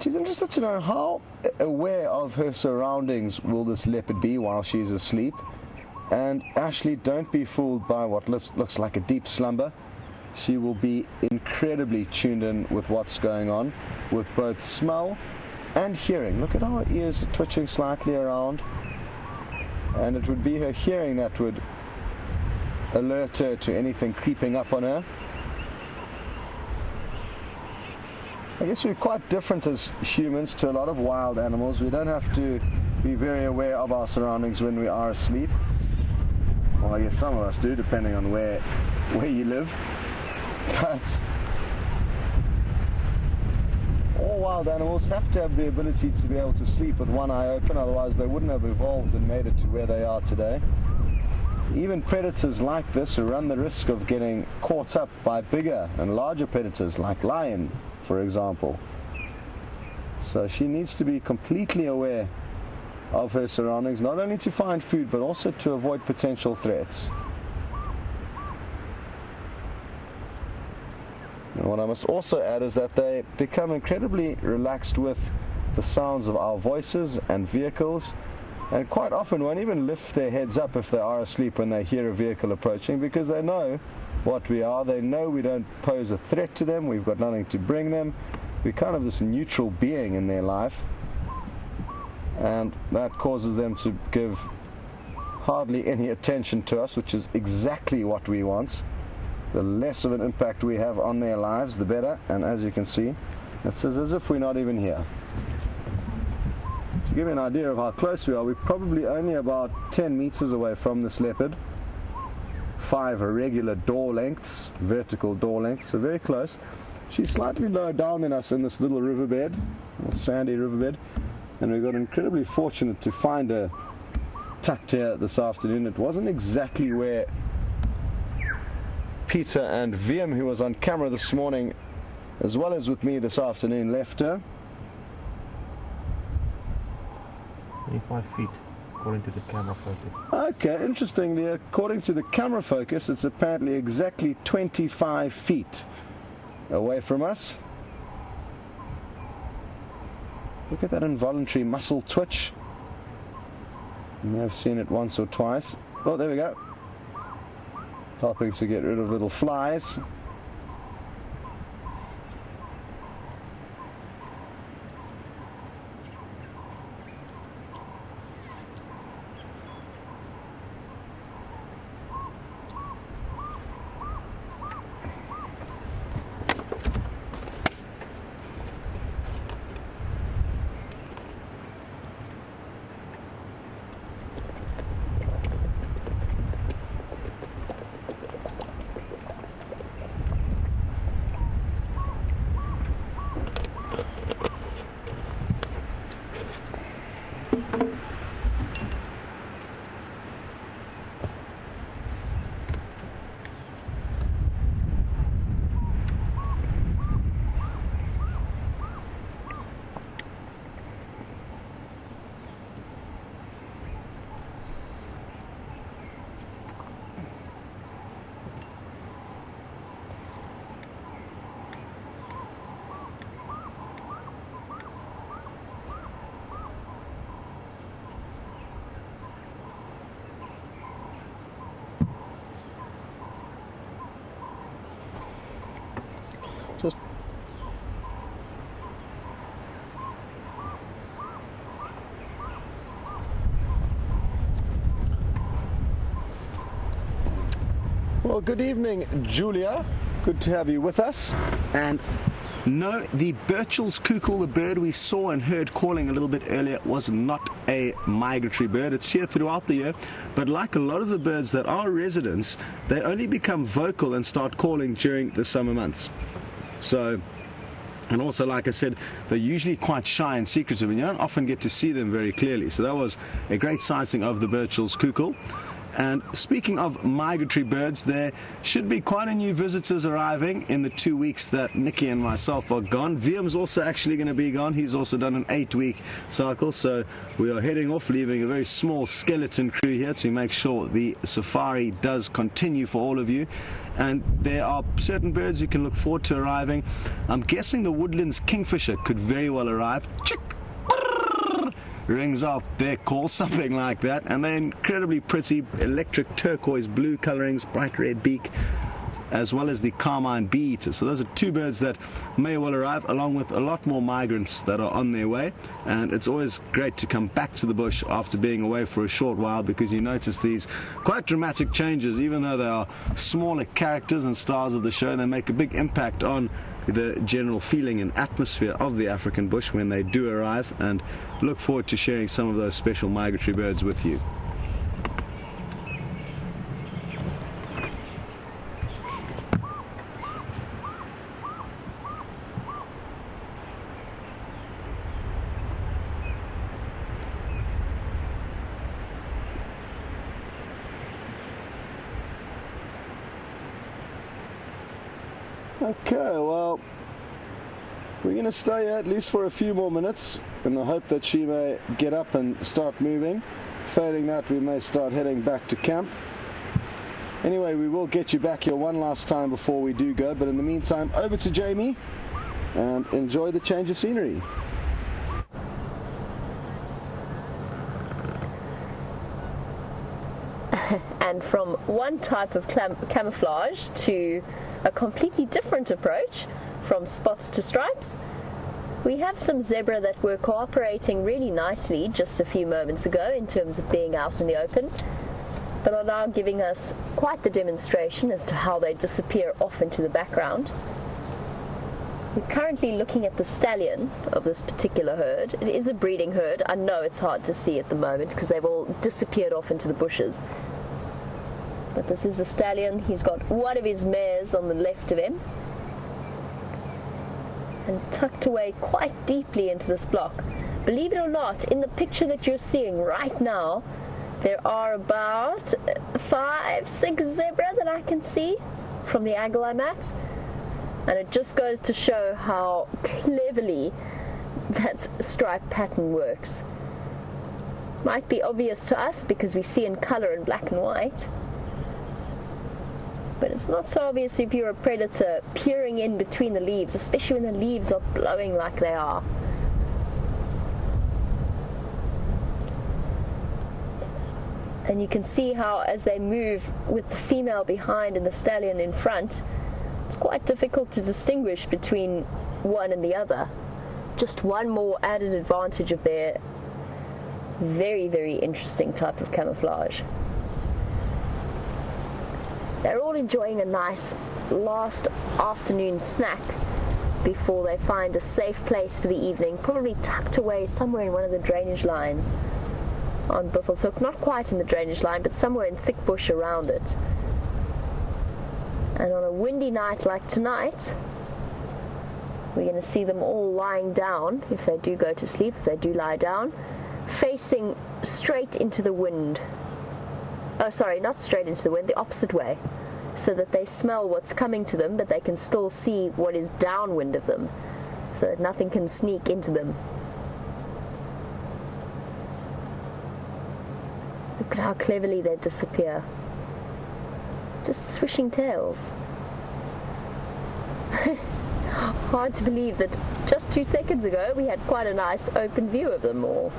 She's interested to know how aware of her surroundings will this leopard be while she's asleep. And Ashley, don't be fooled by what looks like a deep slumber. She will be incredibly tuned in with what's going on, with both smell and hearing. Look at how her ears are twitching slightly around. And it would be her hearing that would alert her to anything creeping up on her. I guess we're quite different as humans to a lot of wild animals. We don't have to be very aware of our surroundings when we are asleep. Well, I guess some of us do, depending on where you live. But all wild animals have to have the ability to be able to sleep with one eye open, otherwise they wouldn't have evolved and made it to where they are today. Even predators like this who run the risk of getting caught up by bigger and larger predators like lion, for example. So she needs to be completely aware of her surroundings, not only to find food but also to avoid potential threats. And what I must also add is that they become incredibly relaxed with the sounds of our voices and vehicles, and quite often won't even lift their heads up if they are asleep when they hear a vehicle approaching, because they know what we are. They know we don't pose a threat to them. We've got nothing to bring them. We're kind of this neutral being in their life, and that causes them to give hardly any attention to us, which is exactly what we want. The less of an impact we have on their lives, the better. And as you can see, it's as if we're not even here. To give you an idea of how close we are, we're probably only about 10 meters away from this leopard. 5 irregular door lengths, vertical door lengths, so very close. She's slightly lower down than us in this little riverbed, a sandy riverbed, and we got incredibly fortunate to find her tucked here this afternoon. It wasn't exactly where Peter and VM, who was on camera this morning as well as with me this afternoon, left her. 25 feet according to the camera focus. Okay, interestingly, according to the camera focus, it's apparently exactly 25 feet away from us. Look at that involuntary muscle twitch. You may have seen it once or twice. Oh, there we go. Helping to get rid of little flies. Well, good evening, Julia. Good to have you with us. And no, the Burchell's cuckoo, the bird we saw and heard calling a little bit earlier, was not a migratory bird. It's here throughout the year, but like a lot of the birds that are residents, they only become vocal and start calling during the summer months. So, and also, like I said, they're usually quite shy and secretive, and you don't often get to see them very clearly. So that was a great sighting of the Burchell's cuckoo. And speaking of migratory birds, there should be quite a few visitors arriving in the 2 weeks that Nikki and myself are gone. Viam's also actually going to be gone. He's also done an 8-week cycle, so we are heading off, leaving a very small skeleton crew here to make sure the safari does continue for all of you. And there are certain birds you can look forward to arriving. I'm guessing the Woodlands kingfisher could very well arrive. Chick! Rings out their call, something like that, and they're incredibly pretty electric turquoise blue colorings, bright red beak, as well as the carmine bee eater. So those are two birds that may well arrive, along with a lot more migrants that are on their way. And it's always great to come back to the bush after being away for a short while, because you notice these quite dramatic changes. Even though they are smaller characters and stars of the show, they make a big impact on the general feeling and atmosphere of the African bush when they do arrive, and look forward to sharing some of those special migratory birds with you. Okay, well, we're going to stay here at least for a few more minutes in the hope that she may get up and start moving. Failing that, we may start heading back to camp. Anyway, we will get you back here one last time before we do go, but in the meantime, over to Jamie and enjoy the change of scenery. And from one type of camouflage to a completely different approach, from spots to stripes, we have some zebra that were cooperating really nicely just a few moments ago in terms of being out in the open, but are now giving us quite the demonstration as to how they disappear off into the background. We're currently looking at the stallion of this particular herd. It is a breeding herd. I know it's hard to see at the moment because they've all disappeared off into the bushes. But this is the stallion. He's got one of his mares on the left of him, and tucked away quite deeply into this block. Believe it or not, in the picture that you're seeing right now, there are about 5-6 zebra that I can see from the angle I'm at, and it just goes to show how cleverly that stripe pattern works. Might be obvious to us because we see in color in black and white, but it's not so obvious if you're a predator peering in between the leaves, especially when the leaves are blowing like they are. And you can see how as they move with the female behind and the stallion in front, it's quite difficult to distinguish between one and the other. Just one more added advantage of their very, very interesting type of camouflage. They're all enjoying a nice last afternoon snack before they find a safe place for the evening, probably tucked away somewhere in one of the drainage lines on Buffles Hook. Not quite in the drainage line, but somewhere in thick bush around it. And on a windy night like tonight, we're going to see them all lying down, if they do go to sleep, if they do lie down, facing straight into the wind. Oh, sorry, not straight into the wind, the opposite way, so that they smell what's coming to them, but they can still see what is downwind of them, so that nothing can sneak into them. Look at how cleverly they disappear. Just swishing tails. Hard to believe that just 2 seconds ago we had quite a nice open view of them all.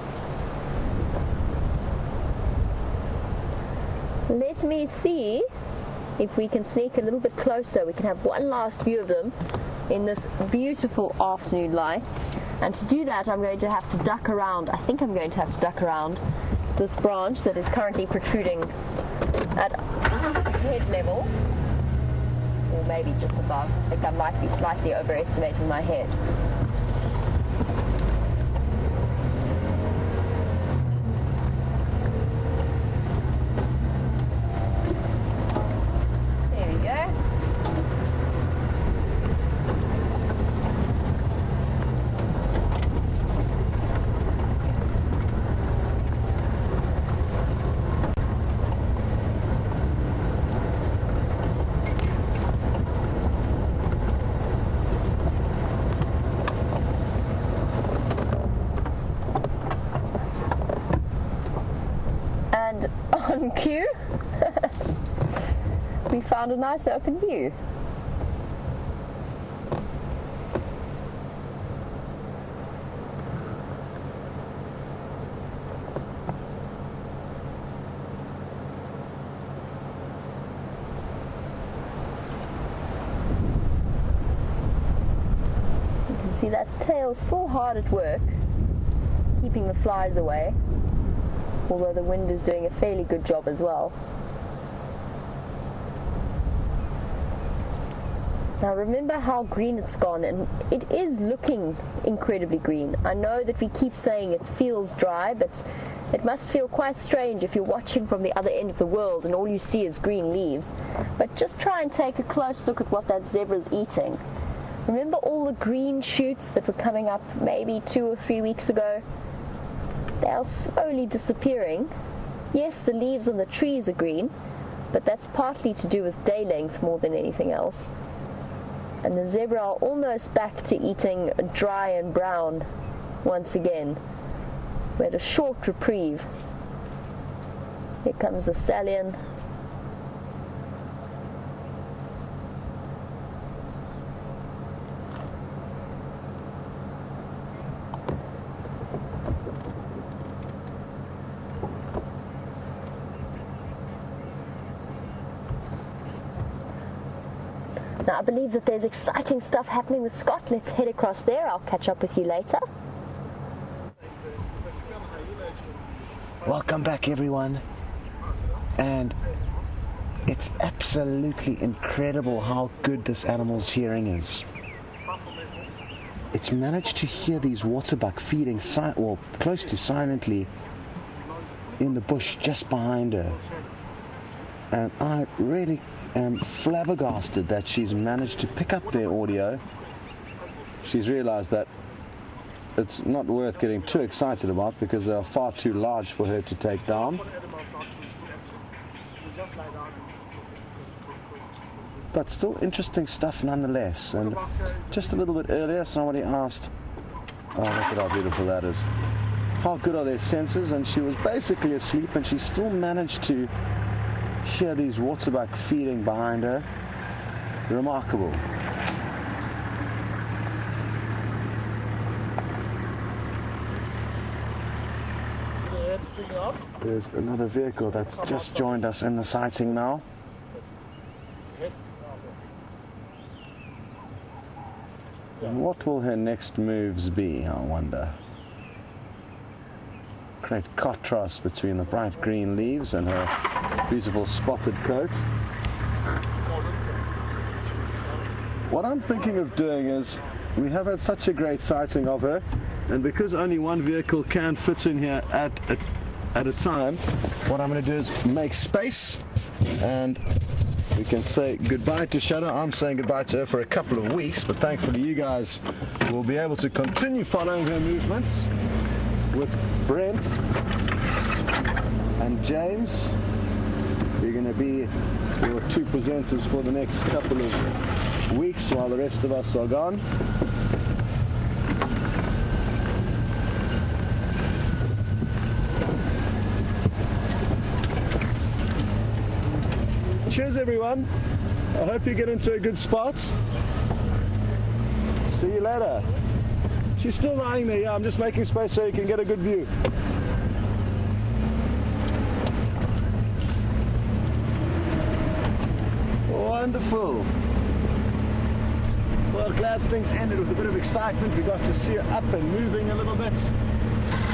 Let me see if we can sneak a little bit closer. We can have one last view of them in this beautiful afternoon light. And to do that, I'm going to have to duck around. I think I'm going to have to duck around this branch that is currently protruding at head level. or maybe just above. I think I might be slightly overestimating my head. There we go. On cue, we found a nice open view. You can see that tail still hard at work, keeping the flies away. Although the wind is doing a fairly good job as well. Now remember how green it's gone, and it is looking incredibly green. I know that we keep saying it feels dry, but it must feel quite strange if you're watching from the other end of the world and all you see is green leaves. But just try and take a close look at what that zebra's eating. Remember all the green shoots that were coming up maybe 2 or 3 weeks ago? They are slowly disappearing. Yes, the leaves on the trees are green, but that's partly to do with day length more than anything else. And the zebra are almost back to eating dry and brown once again. We had a short reprieve. Here comes the stallion. Now, I believe that there's exciting stuff happening with Scott. Let's head across there. I'll catch up with you later. Welcome back, everyone. And it's absolutely incredible how good this animal's hearing is. It's managed to hear these waterbuck feeding close to silently in the bush just behind her. And I really am flabbergasted that she's managed to pick up their audio. She's realized that it's not worth getting too excited about because they are far too large for her to take down. But still interesting stuff nonetheless. And just a little bit earlier somebody asked, oh, look at how beautiful that is, how good are their senses, and she was basically asleep and she still managed to hear these waterbuck feeding behind her. Remarkable. There's another vehicle that's just joined us in the sighting now. And what will her next moves be, I wonder? Great contrast between the bright green leaves and her beautiful spotted coat. What I'm thinking of doing is, we have had such a great sighting of her, and because only one vehicle can fit in here at a time, what I'm going to do is make space, and we can say goodbye to Shadow. I'm saying goodbye to her for a couple of weeks, but thankfully you guys will be able to continue following her movements with Brent and James. You're going to be your two presenters for the next couple of weeks while the rest of us are gone. Cheers, everyone. I hope you get into a good spot. See you later. She's still lying there. Yeah, I'm just making space so you can get a good view. Wonderful. Well, glad things ended with a bit of excitement. We got to see her up and moving a little bit. Just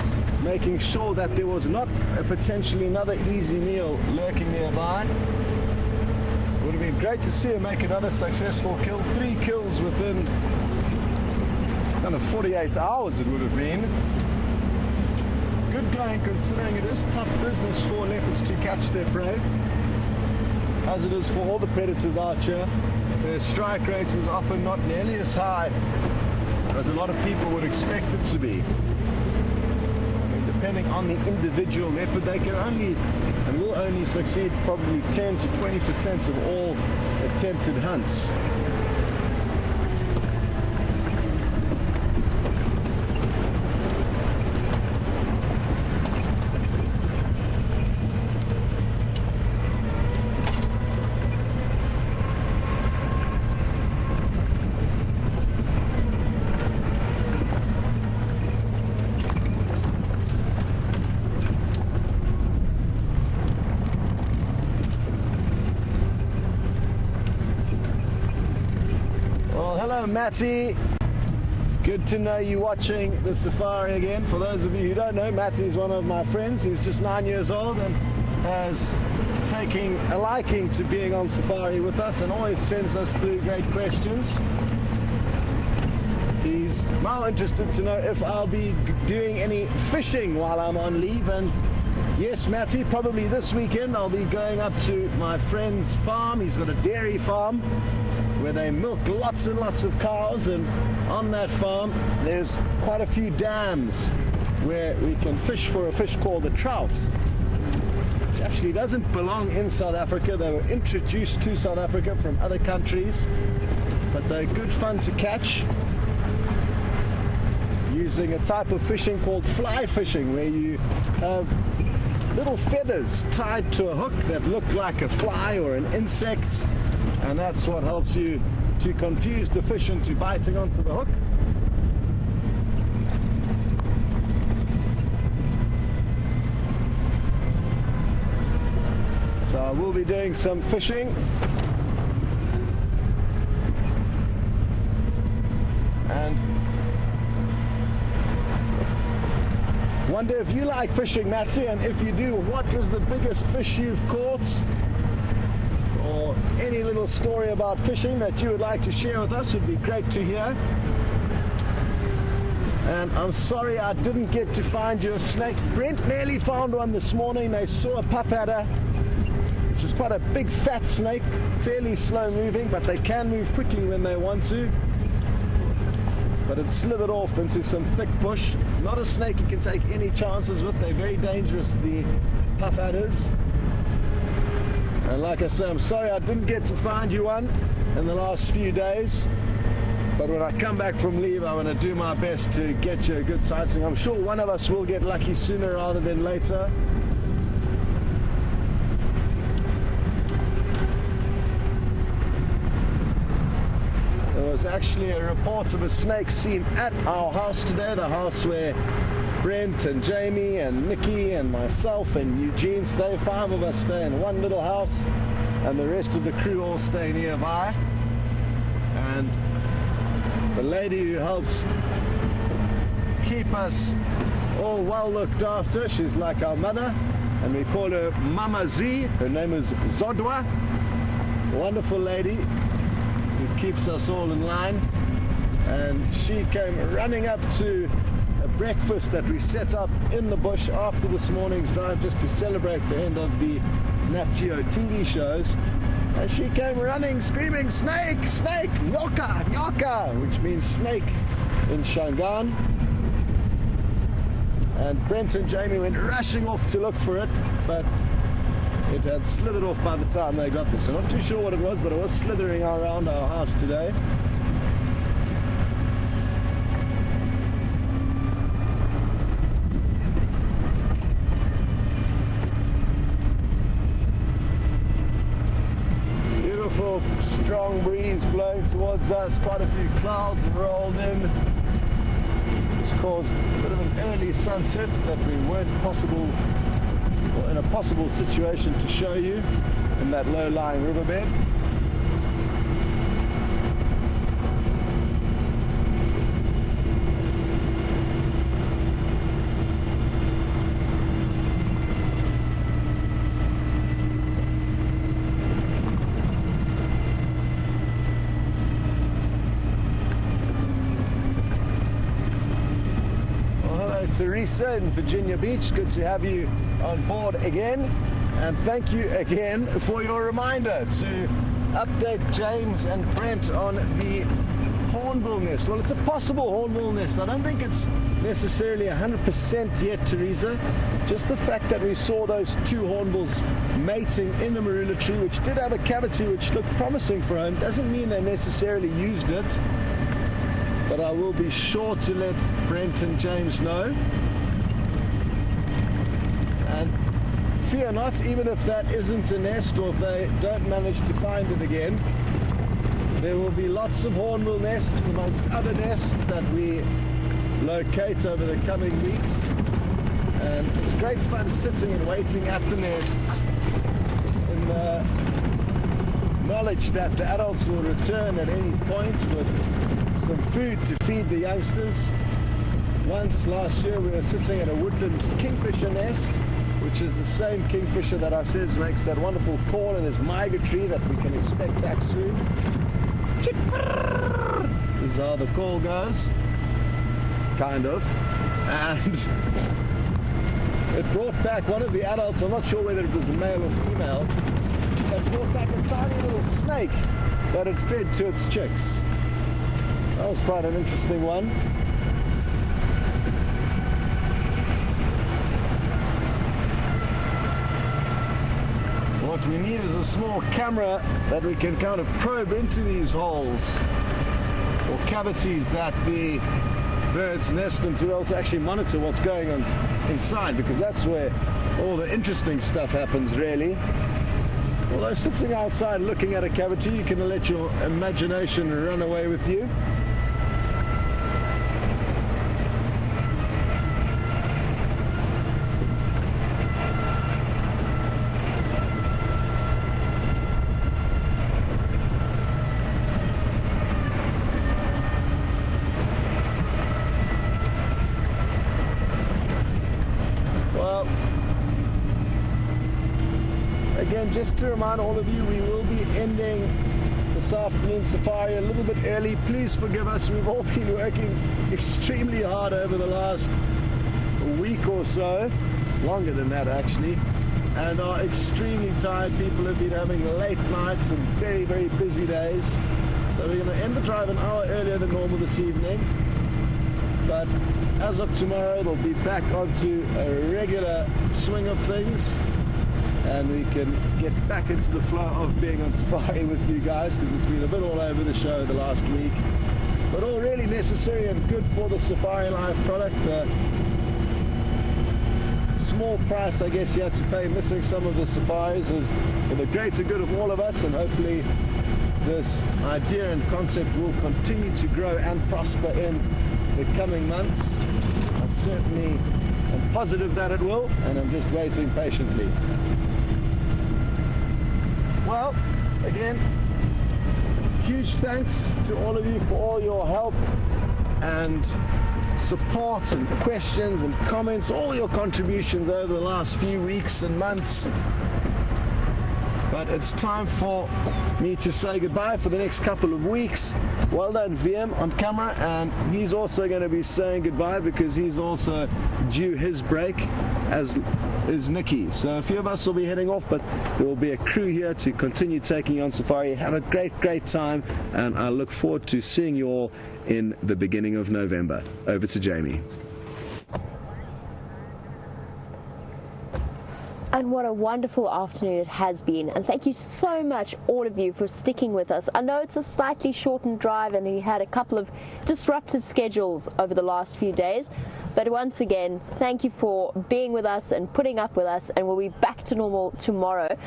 making sure that there was not potentially another easy meal lurking nearby. Would have been great to see him make another successful kill. 3 kills within kind of 48 hours it would have been. Good going considering it is tough business for leopards to catch their prey, as it is for all the predators out here. Their strike rate is often not nearly as high as a lot of people would expect it to be. Depending on the individual leopard, they can only and will only succeed probably 10 to 20% of all attempted hunts. Hello Matty, good to know you watching the safari again. For those of you who don't know, Matty is one of my friends. He's just 9 years old and has taken a liking to being on safari with us and always sends us through great questions. He's now interested to know if I'll be doing any fishing while I'm on leave, and yes, Matty, probably this weekend I'll be going up to my friend's farm. He's got a dairy farm where they milk lots and lots of cows, and on that farm there's quite a few dams where we can fish for a fish called the trout, which actually doesn't belong in South Africa. They were introduced to South Africa from other countries, but they're good fun to catch using a type of fishing called fly fishing, where you have little feathers tied to a hook that look like a fly or an insect, and that's what helps you to confuse the fish into biting onto the hook. So I will be doing some fishing, and wonder if you like fishing, Matty, and if you do, what is the biggest fish you've caught? Or any little story about fishing that you would like to share with us would be great to hear. And I'm sorry I didn't get to find you a snake. Brent nearly found one this morning. They saw a puff adder, which is quite a big fat snake, fairly slow moving, but they can move quickly when they want to. But it slithered off into some thick bush. Not a snake you can take any chances with. They're very dangerous, the puff adders. And like I say, I'm sorry I didn't get to find you one in the last few days. But when I come back from leave, I want to do my best to get you a good sighting. I'm sure one of us will get lucky sooner rather than later. There was actually a report of a snake seen at our house today, the house where Brent and Jamie and Nikki and myself and Eugene stay. 5 of us stay in one little house, and the rest of the crew all stay nearby. And the lady who helps keep us all well looked after, she's like our mother, and we call her Mama Z. Her name is Zodwa. A wonderful lady who keeps us all in line. And she came running up to a breakfast that we set up in the bush after this morning's drive, just to celebrate the end of the Nat Geo TV shows. And she came running, screaming, "Snake! Snake! Nyoka! Nyoka!" which means snake in Shangaan. And Brent and Jamie went rushing off to look for it, but it had slithered off by the time they got there. So not too sure what it was, but it was slithering around our house today. Beautiful, strong breeze blowing towards us. Quite a few clouds rolled in, which caused a bit of an early sunset that we weren't in a possible situation to show you in that low-lying riverbed. Teresa in Virginia Beach. Good to have you on board again. And thank you again for your reminder to update James and Brent on the hornbill nest. Well, it's a possible hornbill nest. I don't think it's necessarily 100% yet, Teresa. Just the fact that we saw those two hornbills mating in the marula tree, which did have a cavity which looked promising for home, doesn't mean they necessarily used it. But I will be sure to let Brent and James know. And fear not, even if that isn't a nest or if they don't manage to find it again, there will be lots of hornbill nests amongst other nests that we locate over the coming weeks. And it's great fun sitting and waiting at the nests in the knowledge that the adults will return at any point with some food to feed the youngsters. Once last year we were sitting at a woodlands kingfisher nest, which is the same kingfisher that I says makes that wonderful call and is migratory that we can expect back soon. This is how the call goes, kind of. And it brought back one of the adults, I'm not sure whether it was the male or female, that brought back a tiny little snake that had fed to its chicks. That was quite an interesting one. What we need is a small camera that we can kind of probe into these holes or cavities that the birds nest in to be able to actually monitor what's going on inside, because that's where all the interesting stuff happens, really. Although sitting outside looking at a cavity, you can let your imagination run away with you. Again, just to remind all of you, we will be ending this afternoon safari a little bit early. Please forgive us. We've all been working extremely hard over the last week or so, longer than that actually, and are extremely tired. People have been having late nights and very, very busy days. So we're going to end the drive an hour earlier than normal this evening. But as of tomorrow, they'll be back onto a regular swing of things, and we can get back into the flow of being on safari with you guys, because it's been a bit all over the show the last week, but all really necessary and good for the Safari Life product. Small price, I guess, you had to pay missing some of the safaris is for the greater good of all of us, and hopefully this idea and concept will continue to grow and prosper in the coming months. I certainly am positive that it will, and I'm just waiting patiently. Well, again, huge thanks to all of you for all your help and support and questions and comments, all your contributions over the last few weeks and months. But it's time for me to say goodbye for the next couple of weeks. Well done, VM on camera, and he's also going to be saying goodbye because he's also due his break, as is Nikki. So a few of us will be heading off, but there will be a crew here to continue taking you on safari. Have a great time, and I look forward to seeing you all in the beginning of November. Over to Jamie. And what a wonderful afternoon it has been, and thank you so much all of you for sticking with us. I know it's a slightly shortened drive and we had a couple of disrupted schedules over the last few days, but once again, thank you for being with us and putting up with us, and we'll be back to normal tomorrow.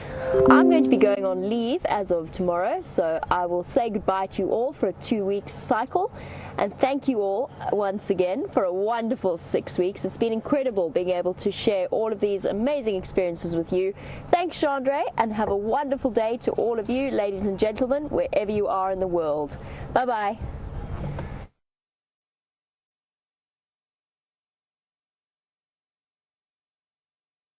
I'm going to be going on leave as of tomorrow, so I will say goodbye to you all for a 2-week cycle. And thank you all once again for a wonderful 6 weeks. It's been incredible being able to share all of these amazing experiences with you. Thanks, Chandre, and have a wonderful day to all of you, ladies and gentlemen, wherever you are in the world. Bye-bye.